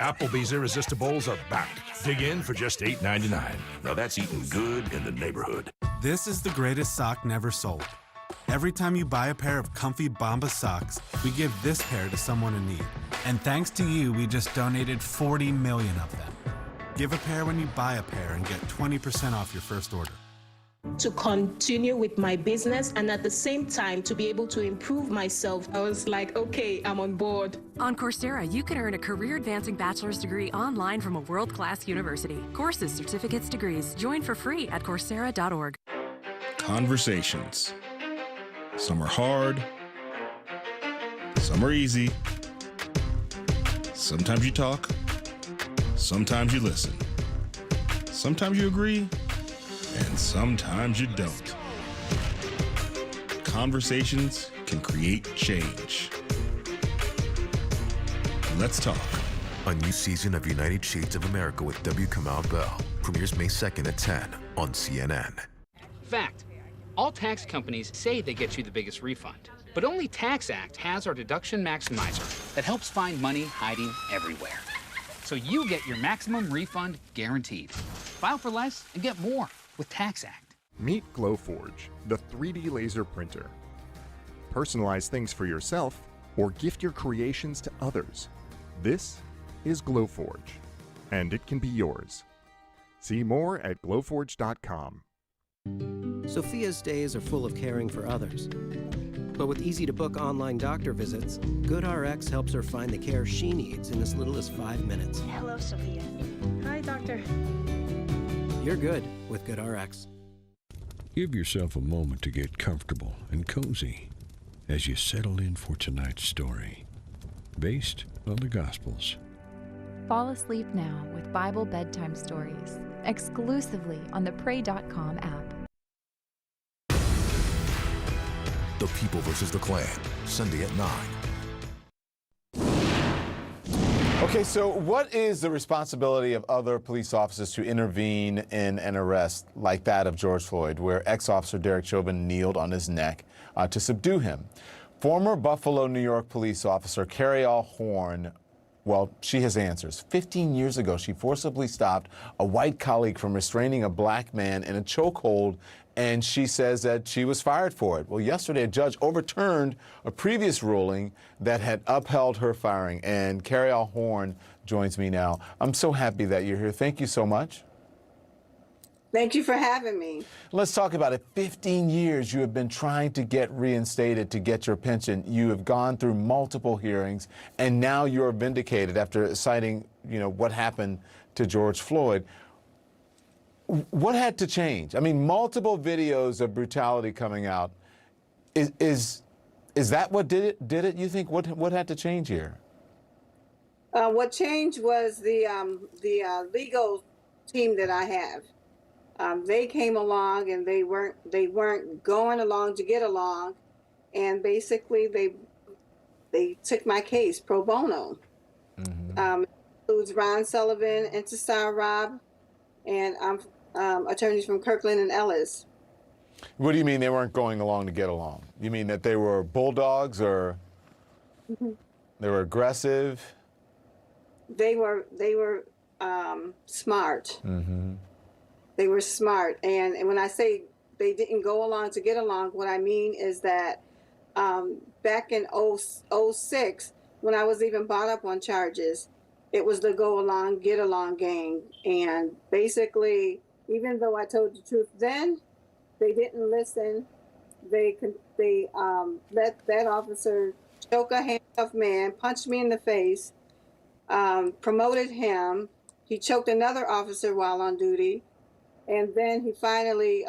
Applebee's Irresistibles are back. Dig in for just $8.99. Now that's eating good in the neighborhood. This is the greatest sock never sold. Every time you buy a pair of comfy Bombas socks, we give this pair to someone in need. And thanks to you, we just donated 40 million of them. Give a pair when you buy a pair and get 20% off your first order. To continue with my business and at the same time to be able to improve myself, I was like, okay, I'm on board. On Coursera, you can earn a career-advancing bachelor's degree online from a world-class university. Courses, certificates, degrees. Join for free at Coursera.org. Conversations. Some are hard. Some are easy. Sometimes you talk. Sometimes you listen. Sometimes you agree. And sometimes you don't. Conversations can create change. Let's talk. A new season of United Shades of America with W. Kamau Bell premieres May 2nd at 10 on CNN. Fact. All tax companies say they get you the biggest refund, but only TaxAct has our deduction maximizer that helps find money hiding everywhere. So you get your maximum refund guaranteed. File for less and get more with TaxAct. Meet Glowforge, the 3D laser printer. Personalize things for yourself or gift your creations to others. This is Glowforge, and it can be yours. See more at glowforge.com. Sophia's days are full of caring for others. But with easy-to-book online doctor visits, GoodRx helps her find the care she needs in as little as 5 minutes. Hello, Sophia. Hi, doctor. You're good with GoodRx. Give yourself a moment to get comfortable and cozy as you settle in for tonight's story, based on the Gospels. Fall asleep now with Bible bedtime stories, exclusively on the Pray.com app. The People vs. the Klan, Sunday at 9. Okay, so what is the responsibility of other police officers to intervene in an arrest like that of George Floyd, where ex-officer Derek Chauvin kneeled on his neck to subdue him? Former Buffalo, New York police officer Cariol Horn, well, she has answers. 15 years ago, she forcibly stopped a white colleague from restraining a black man in a chokehold, and she says that she was fired for it. Well, yesterday, a judge overturned a previous ruling that had upheld her firing, and Cariol Horn joins me now. I'm so happy that you're here. Thank you so much. Thank you for having me. Let's talk about it. 15 years you have been trying to get reinstated, to get your pension. You have gone through multiple hearings, and now you're vindicated after citing, what happened to George Floyd. What had to change? I mean, multiple videos of brutality coming out. Is that what did it? You think what had to change here? What changed was the legal team that I have. They came along and they weren't going along to get along, and basically they took my case pro bono. Mm-hmm. Includes Ron Sullivan, Intisar Robb, and attorneys from Kirkland and Ellis. What do you mean they weren't going along to get along? You mean that they were bulldogs, or they were aggressive? They were smart. Mm-hmm. They were smart, and when I say they didn't go along to get along, what I mean is that back in 2006, when I was even brought up on charges, it was the go along, get along gang, and basically, even though I told the truth then, they didn't listen. They let that officer choke a handcuffed man, punch me in the face, promoted him. He choked another officer while on duty. And then he finally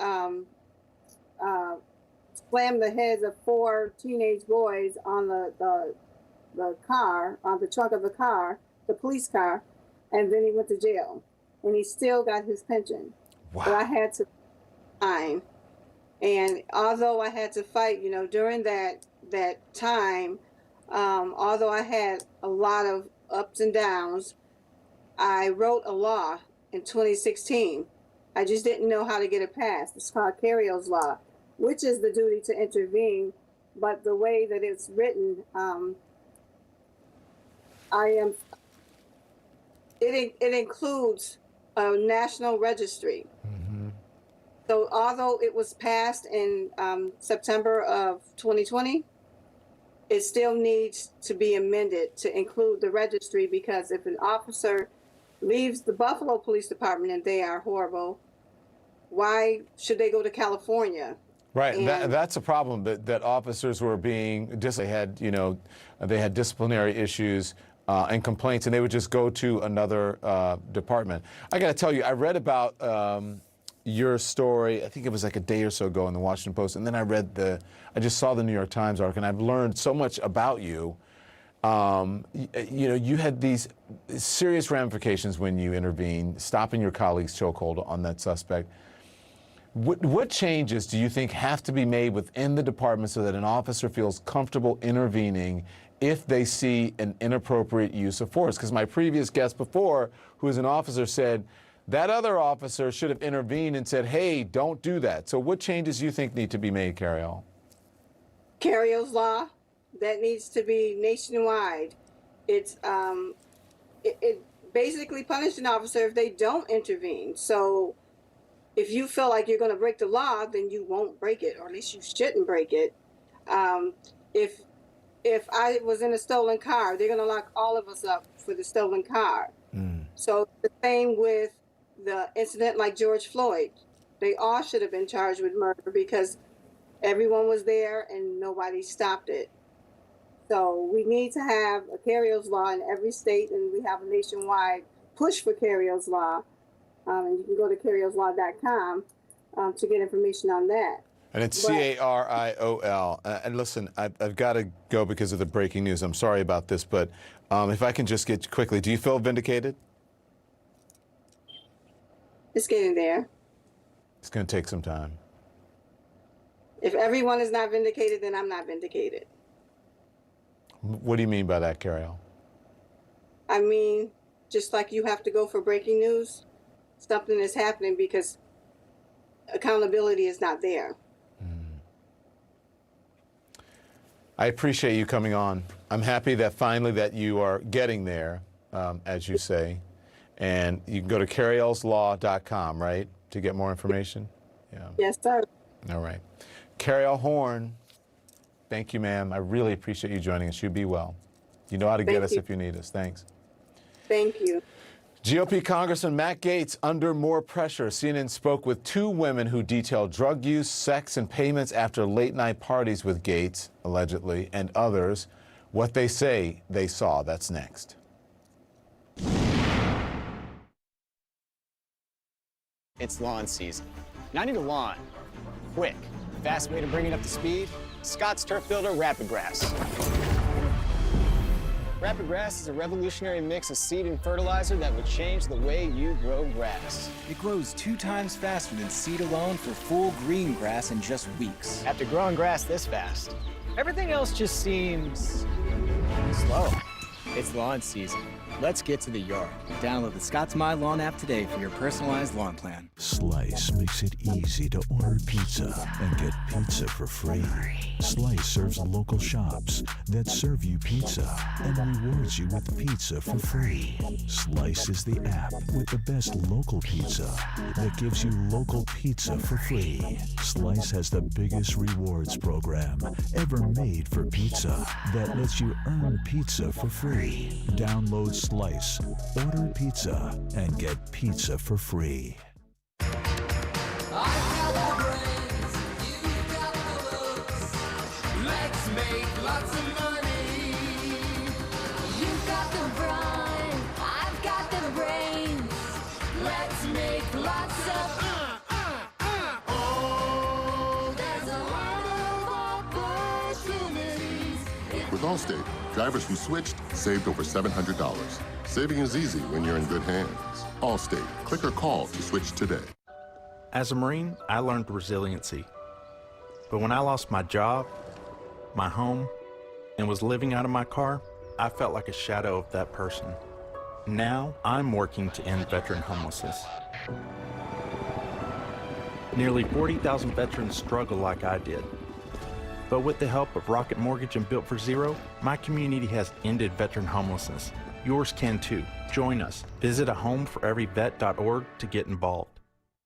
slammed the heads of 4 teenage boys on the car, on the trunk of the car, the police car, and then he went to jail. And he still got his pension. Wow. But I had to fight. And although I had to fight, during that time, although I had a lot of ups and downs, I wrote a law in 2016. I just didn't know how to get it passed. It's called Cariol's Law, which is the duty to intervene. But the way that it's written, it includes a national registry. Mm-hmm. So although it was passed in September of 2020, it still needs to be amended to include the registry, because if an officer leaves the Buffalo Police Department and they are horrible, why should they go to California? Right, And that's a problem. That officers were being they had disciplinary issues and complaints, and they would just go to another department. I got to tell you, I read about your story. I think it was like a day or so ago in the Washington Post, and then I just saw the New York Times article, and I've learned so much about you. You had these serious ramifications when you intervened, stopping your colleague's chokehold on that suspect. What changes do you think have to be made within the department so that an officer feels comfortable intervening if they see an inappropriate use of force? Because my previous guest before, who is an officer, said that other officer should have intervened and said, hey, don't do that. So what changes do you think need to be made, Cariol? Cariol's law, that needs to be nationwide. It's it basically punishes an officer if they don't intervene. So if you feel like you're going to break the law, then you won't break it, or at least you shouldn't break it. If I was in a stolen car, they're going to lock all of us up for the stolen car. So the same with the incident like George Floyd. They all should have been charged with murder because everyone was there and nobody stopped it. So we need to have a Cariol's law in every state, and we have a nationwide push for Cariol's law. And you can go to cariolslaw.com to get information on that. And it's Cariol. And listen, I've got to go because of the breaking news. I'm sorry about this, but if I can just get quickly, do you feel vindicated? It's getting there. It's going to take some time. If everyone is not vindicated, then I'm not vindicated. What do you mean by that, Cariol? I mean, just like you have to go for breaking news, something is happening because accountability is not there. I appreciate you coming on. I'm happy that finally that you are getting there, as you say. And you can go to cariolslaw.com, right, to get more information? Yeah. Yes, sir. All right. Cariol Horne, thank you, ma'am. I really appreciate you joining us. You be well. You know how to get us if you need us. Thanks. Thank you. GOP Congressman Matt Gaetz under more pressure. CNN spoke with two women who detailed drug use, sex, and payments after late-night parties with Gaetz, allegedly, and others. What they say they saw. That's next. It's lawn season. And I need a lawn. Quick. Fast way to bring it up to speed? Scott's Turf Builder Rapid Grass. Rapid Grass is a revolutionary mix of seed and fertilizer that will change the way you grow grass. It grows 2 times faster than seed alone for full green grass in just weeks. After growing grass this fast, everything else just seems slow. It's lawn season. Let's get to the yard. Download the Scott's My Lawn app today for your personalized lawn plan. Slice makes it easy to order pizza and get pizza for free. Slice serves local shops that serve you pizza and rewards you with pizza for free. Slice is the app with the best local pizza that gives you local pizza for free. Slice has the biggest rewards program ever made for pizza that lets you earn pizza for free. Download Slice, order pizza, and get pizza for free. Let's make lots of money. You've got the brawn, I've got the brains. Let's make lots of Oh, there's a lot of opportunities. With Allstate, drivers who switched saved over $700. Saving is easy when you're in good hands. Allstate. Click or call to switch today. As a Marine, I learned resiliency. But when I lost my job, my home, and was living out of my car, I felt like a shadow of that person. Now, I'm working to end veteran homelessness. Nearly 40,000 veterans struggle like I did. But with the help of Rocket Mortgage and Built for Zero, my community has ended veteran homelessness. Yours can too. Join us. Visit ahomeforeveryvet.org to get involved.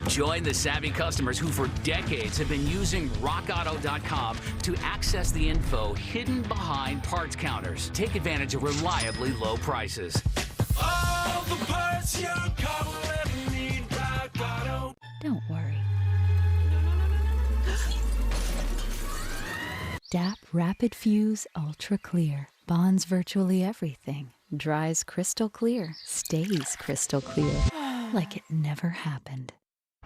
Join the savvy customers who for decades have been using rockauto.com to access the info hidden behind parts counters. Take advantage of reliably low prices. All the parts your car will ever need, Rock Auto. Don't worry. DAP Rapid Fuse Ultra Clear bonds virtually everything. Dries crystal clear, stays crystal clear, like it never happened.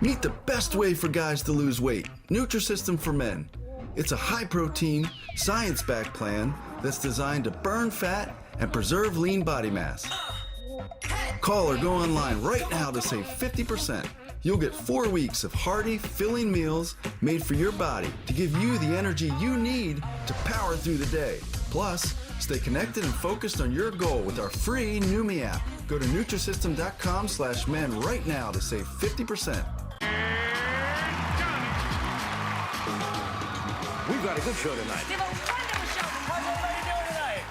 Meet the best way for guys to lose weight, Nutrisystem for Men. It's a high-protein, science-backed plan that's designed to burn fat and preserve lean body mass. Call or go online right now to save 50%. You'll get 4 weeks of hearty, filling meals made for your body to give you the energy you need to power through the day. Plus, stay connected and focused on your goal with our free Numi app. Go to Nutrisystem.com/men right now to save 50%. We've got a good show tonight. We have a wonderful show. How's everybody doing tonight?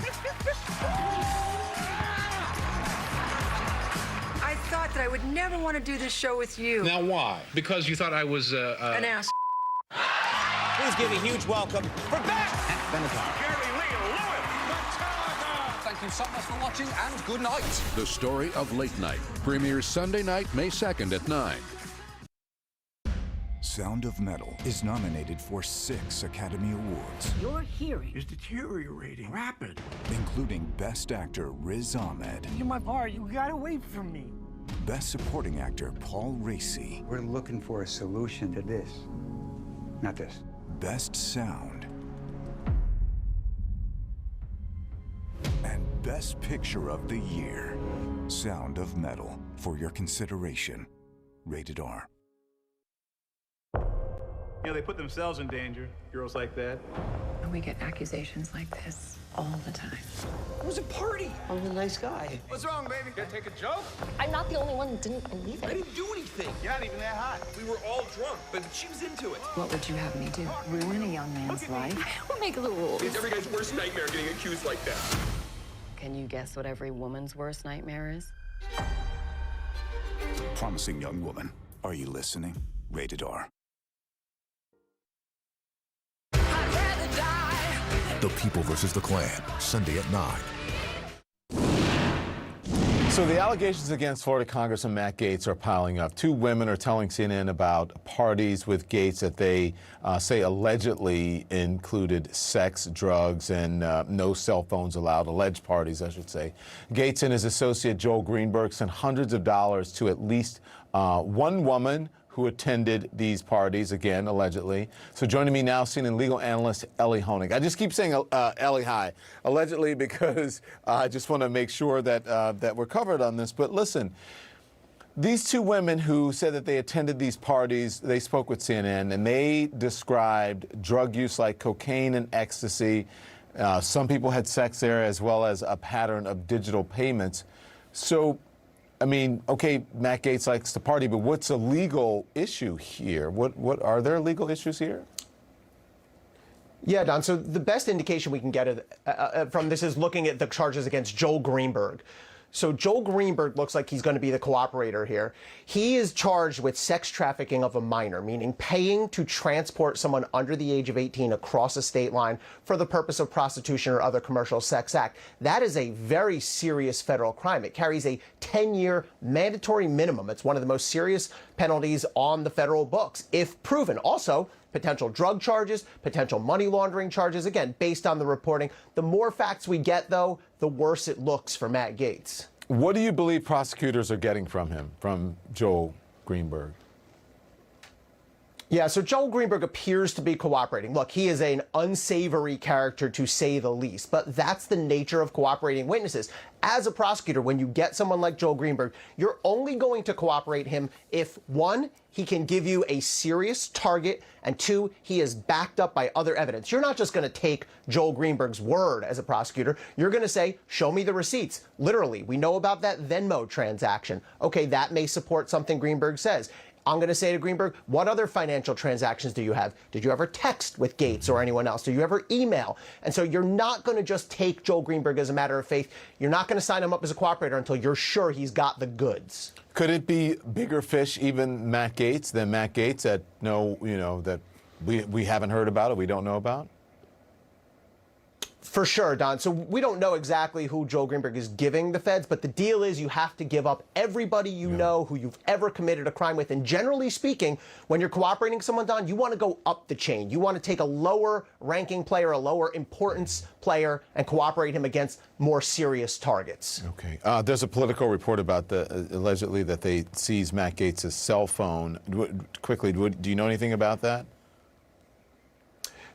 I thought that I would never want to do this show with you. Now why? Because you thought I was An ass. Please give a huge welcome for Beth Benatar. Thank you so much for watching, and good night. The Story of Late Night premieres Sunday night, May 2nd at 9. Sound of Metal is nominated for 6 Academy Awards, Your hearing is deteriorating rapid. including Best Actor Riz Ahmed, You're my part. You got away from me. Best Supporting Actor Paul Raci, We're looking for a solution to this, not this. Best Sound, and Best Picture of the Year. Sound of Metal, for your consideration. Rated R. You know, they put themselves in danger, girls like that. We get accusations like this all the time. It was a party. I'm a nice guy. What's wrong, baby? Gonna take a joke? I'm not the only one that didn't believe I it. didn't do anything. You're not even that hot. We were all drunk, but she was into it. What would you have me do? Ruin a young man's life? We'll make the rules. It's every guy's worst nightmare getting accused like that. Can you guess what every woman's worst nightmare is? Promising Young Woman. Are you listening? Rated R. The People vs. the Klan, Sunday at 9. So the allegations against Florida Congressman Matt Gaetz are piling up. 2 women are telling CNN about parties with Gaetz that they say allegedly included sex, drugs, and no cell phones allowed. Alleged parties, I should say. Gaetz and his associate Joel Greenberg sent hundreds of dollars to at least one woman who attended these parties, again, allegedly. So joining me now, CNN legal analyst Elie Honig. I just keep saying Elie, hi, allegedly, because I just want to make sure that, that we're covered on this. But listen, these 2 women who said that they attended these parties, they spoke with CNN, and they described drug use like cocaine and ecstasy. Some people had sex there, as well as a pattern of digital payments. So, I mean, okay, Matt Gaetz likes to party, but what's a legal issue here? What are there legal issues here? Yeah, Don. So the best indication we can get from this is looking at the charges against Joel Greenberg. So Joel Greenberg looks like he's going to be the cooperator here. He is charged with sex trafficking of a minor, meaning paying to transport someone under the age of 18 across a state line for the purpose of prostitution or other commercial sex act. That is a very serious federal crime. It carries a 10-year mandatory minimum. It's one of the most serious penalties on the federal books, if proven. Also, potential drug charges, potential money laundering charges, again, based on the reporting. The more facts we get, though, the worse it looks for Matt Gaetz. What do you believe prosecutors are getting from him, from Joel Greenberg? Yeah, so Joel Greenberg appears to be cooperating. Look, he is an unsavory character, to say the least, but that's the nature of cooperating witnesses. As a prosecutor, when you get someone like Joel Greenberg, you're only going to cooperate him if, 1, he can give you a serious target, and 2, he is backed up by other evidence. You're not just going to take Joel Greenberg's word as a prosecutor. You're going to say, show me the receipts. Literally, we know about that Venmo transaction. Okay, that may support something Greenberg says. I'm going to say to Greenberg, what other financial transactions do you have? Did you ever text with Gates or anyone else? Did you ever email? And so you're not going to just take Joel Greenberg as a matter of faith. You're not going to sign him up as a cooperator until you're sure he's got the goods. Could it be bigger fish, even Matt Gates, than Matt Gates that that we haven't heard about or we don't know about? For sure, Don. So we don't know exactly who Joel Greenberg is giving the feds, but the deal is you have to give up everybody you know who you've ever committed a crime with. And generally speaking, when you're cooperating with someone, Don, you want to go up the chain. You want to take a lower ranking player, a lower importance player, and cooperate him against more serious targets. Okay. There's a Politico report about allegedly that they seized Matt Gates' cell phone. Quickly, do you know anything about that?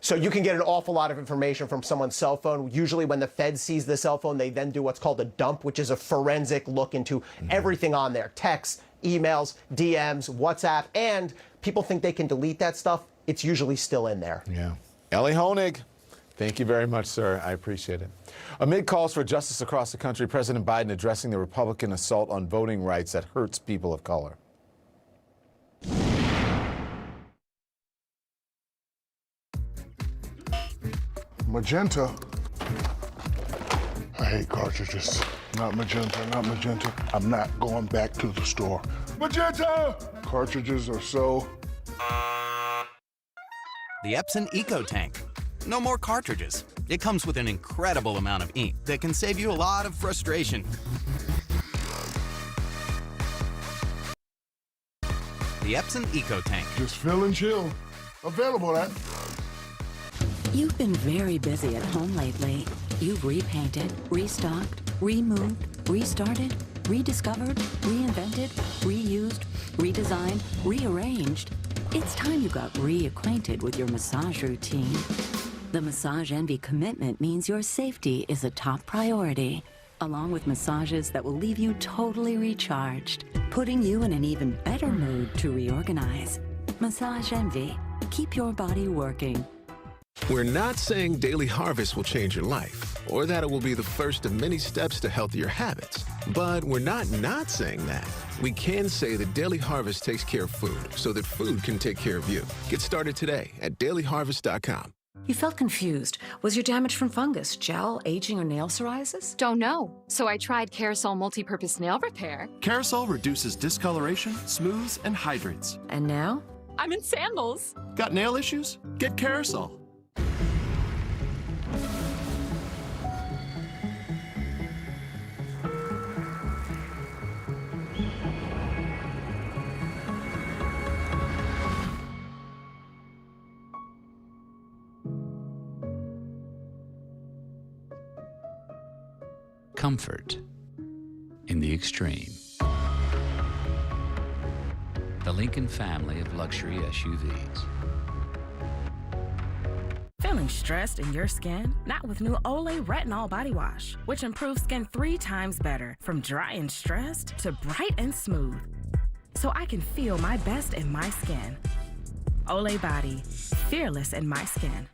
So you can get an awful lot of information from someone's cell phone. Usually when the Fed sees the cell phone, they then do what's called a dump, which is a forensic look into everything on there. Texts, emails, DMs, WhatsApp, and people think they can delete that stuff. It's usually still in there. Yeah. Elie Honig, thank you very much, sir. I appreciate it. Amid calls for justice across the country, President Biden addressing the Republican assault on voting rights that hurts people of color. Magenta. I hate cartridges. Not magenta, not magenta. I'm not going back to the store. Magenta! Cartridges are so... The Epson EcoTank. No more cartridges. It comes with an incredible amount of ink that can save you a lot of frustration. The Epson EcoTank. Just fill and chill. Available at... You've been very busy at home lately. You've repainted, restocked, removed, restarted, rediscovered, reinvented, reused, redesigned, rearranged. It's time you got reacquainted with your massage routine. The Massage Envy commitment means your safety is a top priority, along with massages that will leave you totally recharged, putting you in an even better mood to reorganize. Massage Envy. Keep your body working. We're not saying Daily Harvest will change your life, or that it will be the first of many steps to healthier habits. But we're not saying that. We can say that Daily Harvest takes care of food, so that food can take care of you. Get started today at dailyharvest.com. You felt confused. Was your damage from fungus, gel, aging, or nail psoriasis? Don't know. So I tried Carousel Multi-Purpose Nail Repair. Carousel reduces discoloration, smooths, and hydrates. And now? I'm in sandals. Got nail issues? Get Carousel. Comfort in the extreme. The Lincoln family of luxury SUVs. Feeling stressed in your skin? Not with new Olay Retinol Body Wash, which improves skin 3 times better, from dry and stressed to bright and smooth. So I can feel my best in my skin. Olay Body, fearless in my skin.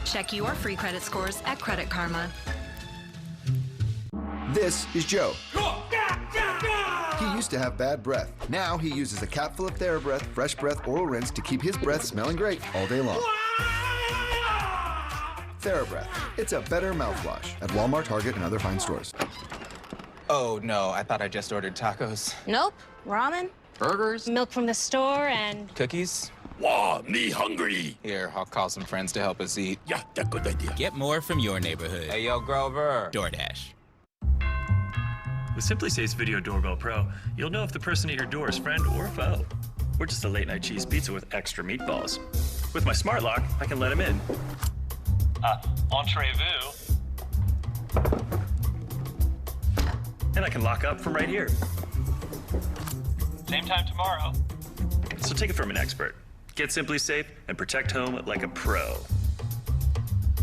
Check your free credit scores at Credit Karma. This is Joe. He used to have bad breath. Now he uses a capful of TheraBreath Fresh Breath Oral Rinse to keep his breath smelling great all day long. TheraBreath. It's a better mouthwash at Walmart, Target, and other fine stores. Oh, no. I thought I just ordered tacos. Nope. Ramen, Burgers? milk from the store, and Cookies? Wow, me hungry. Here, I'll call some friends to help us eat. Yeah, that's a good idea. Get more from your neighborhood. Hey, yo, Grover. DoorDash. With SimpliSafe's Video Doorbell Pro, you'll know if the person at your door is friend or foe. Or just a late-night cheese pizza with extra meatballs. With my smart lock, I can let him in. Entrez-vous. And I can lock up from right here. Same time tomorrow. So take it from an expert. Get Simply Safe and protect home like a pro.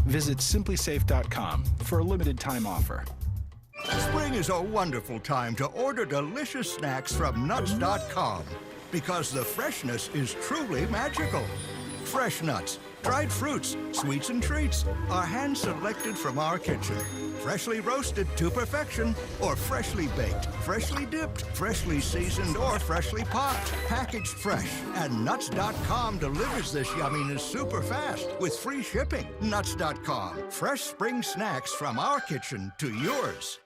Visit simplysafe.com for a limited time offer. Spring is a wonderful time to order delicious snacks from Nuts.com because the freshness is truly magical. Fresh nuts, dried fruits, sweets and treats are hand-selected from our kitchen. Freshly roasted to perfection, or freshly baked, freshly dipped, freshly seasoned, or freshly popped. Packaged fresh, and Nuts.com delivers this yumminess super fast with free shipping. Nuts.com, fresh spring snacks from our kitchen to yours.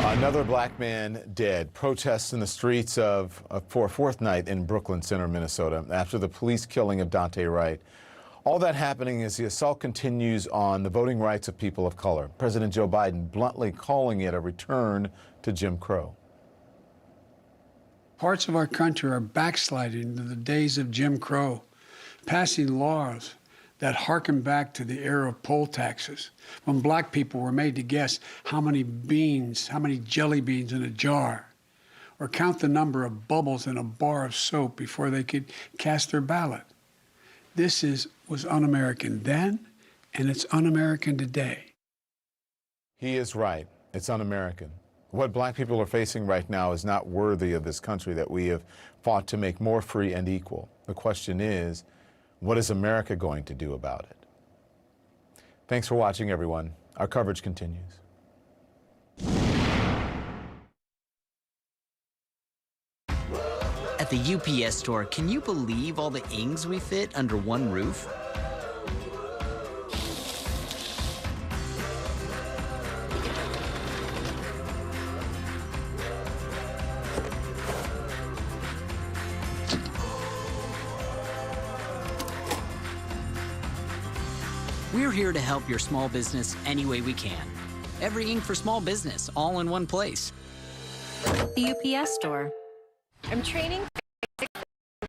Another black man dead. Protests in the streets for a fourth night in Brooklyn Center, Minnesota, after the police killing of Daunte Wright. All that happening as the assault continues on the voting rights of people of color. President Joe Biden bluntly calling it a return to Jim Crow. Parts of our country are backsliding into the days of Jim Crow, passing laws that harken back to the era of poll taxes, when black people were made to guess how many jelly beans in a jar, or count the number of bubbles in a bar of soap before they could cast their ballot. This was un-American then, and it's un-American today. He is right. It's un-American. What black people are facing right now is not worthy of this country that we have fought to make more free and equal. The question is, what is America going to do about it? Thanks for watching, everyone. Our coverage continues. At the UPS store, can you believe all the Ings we fit under one roof? We're here to help your small business any way we can. Every ink for small business, all in one place. The UPS store. I'm training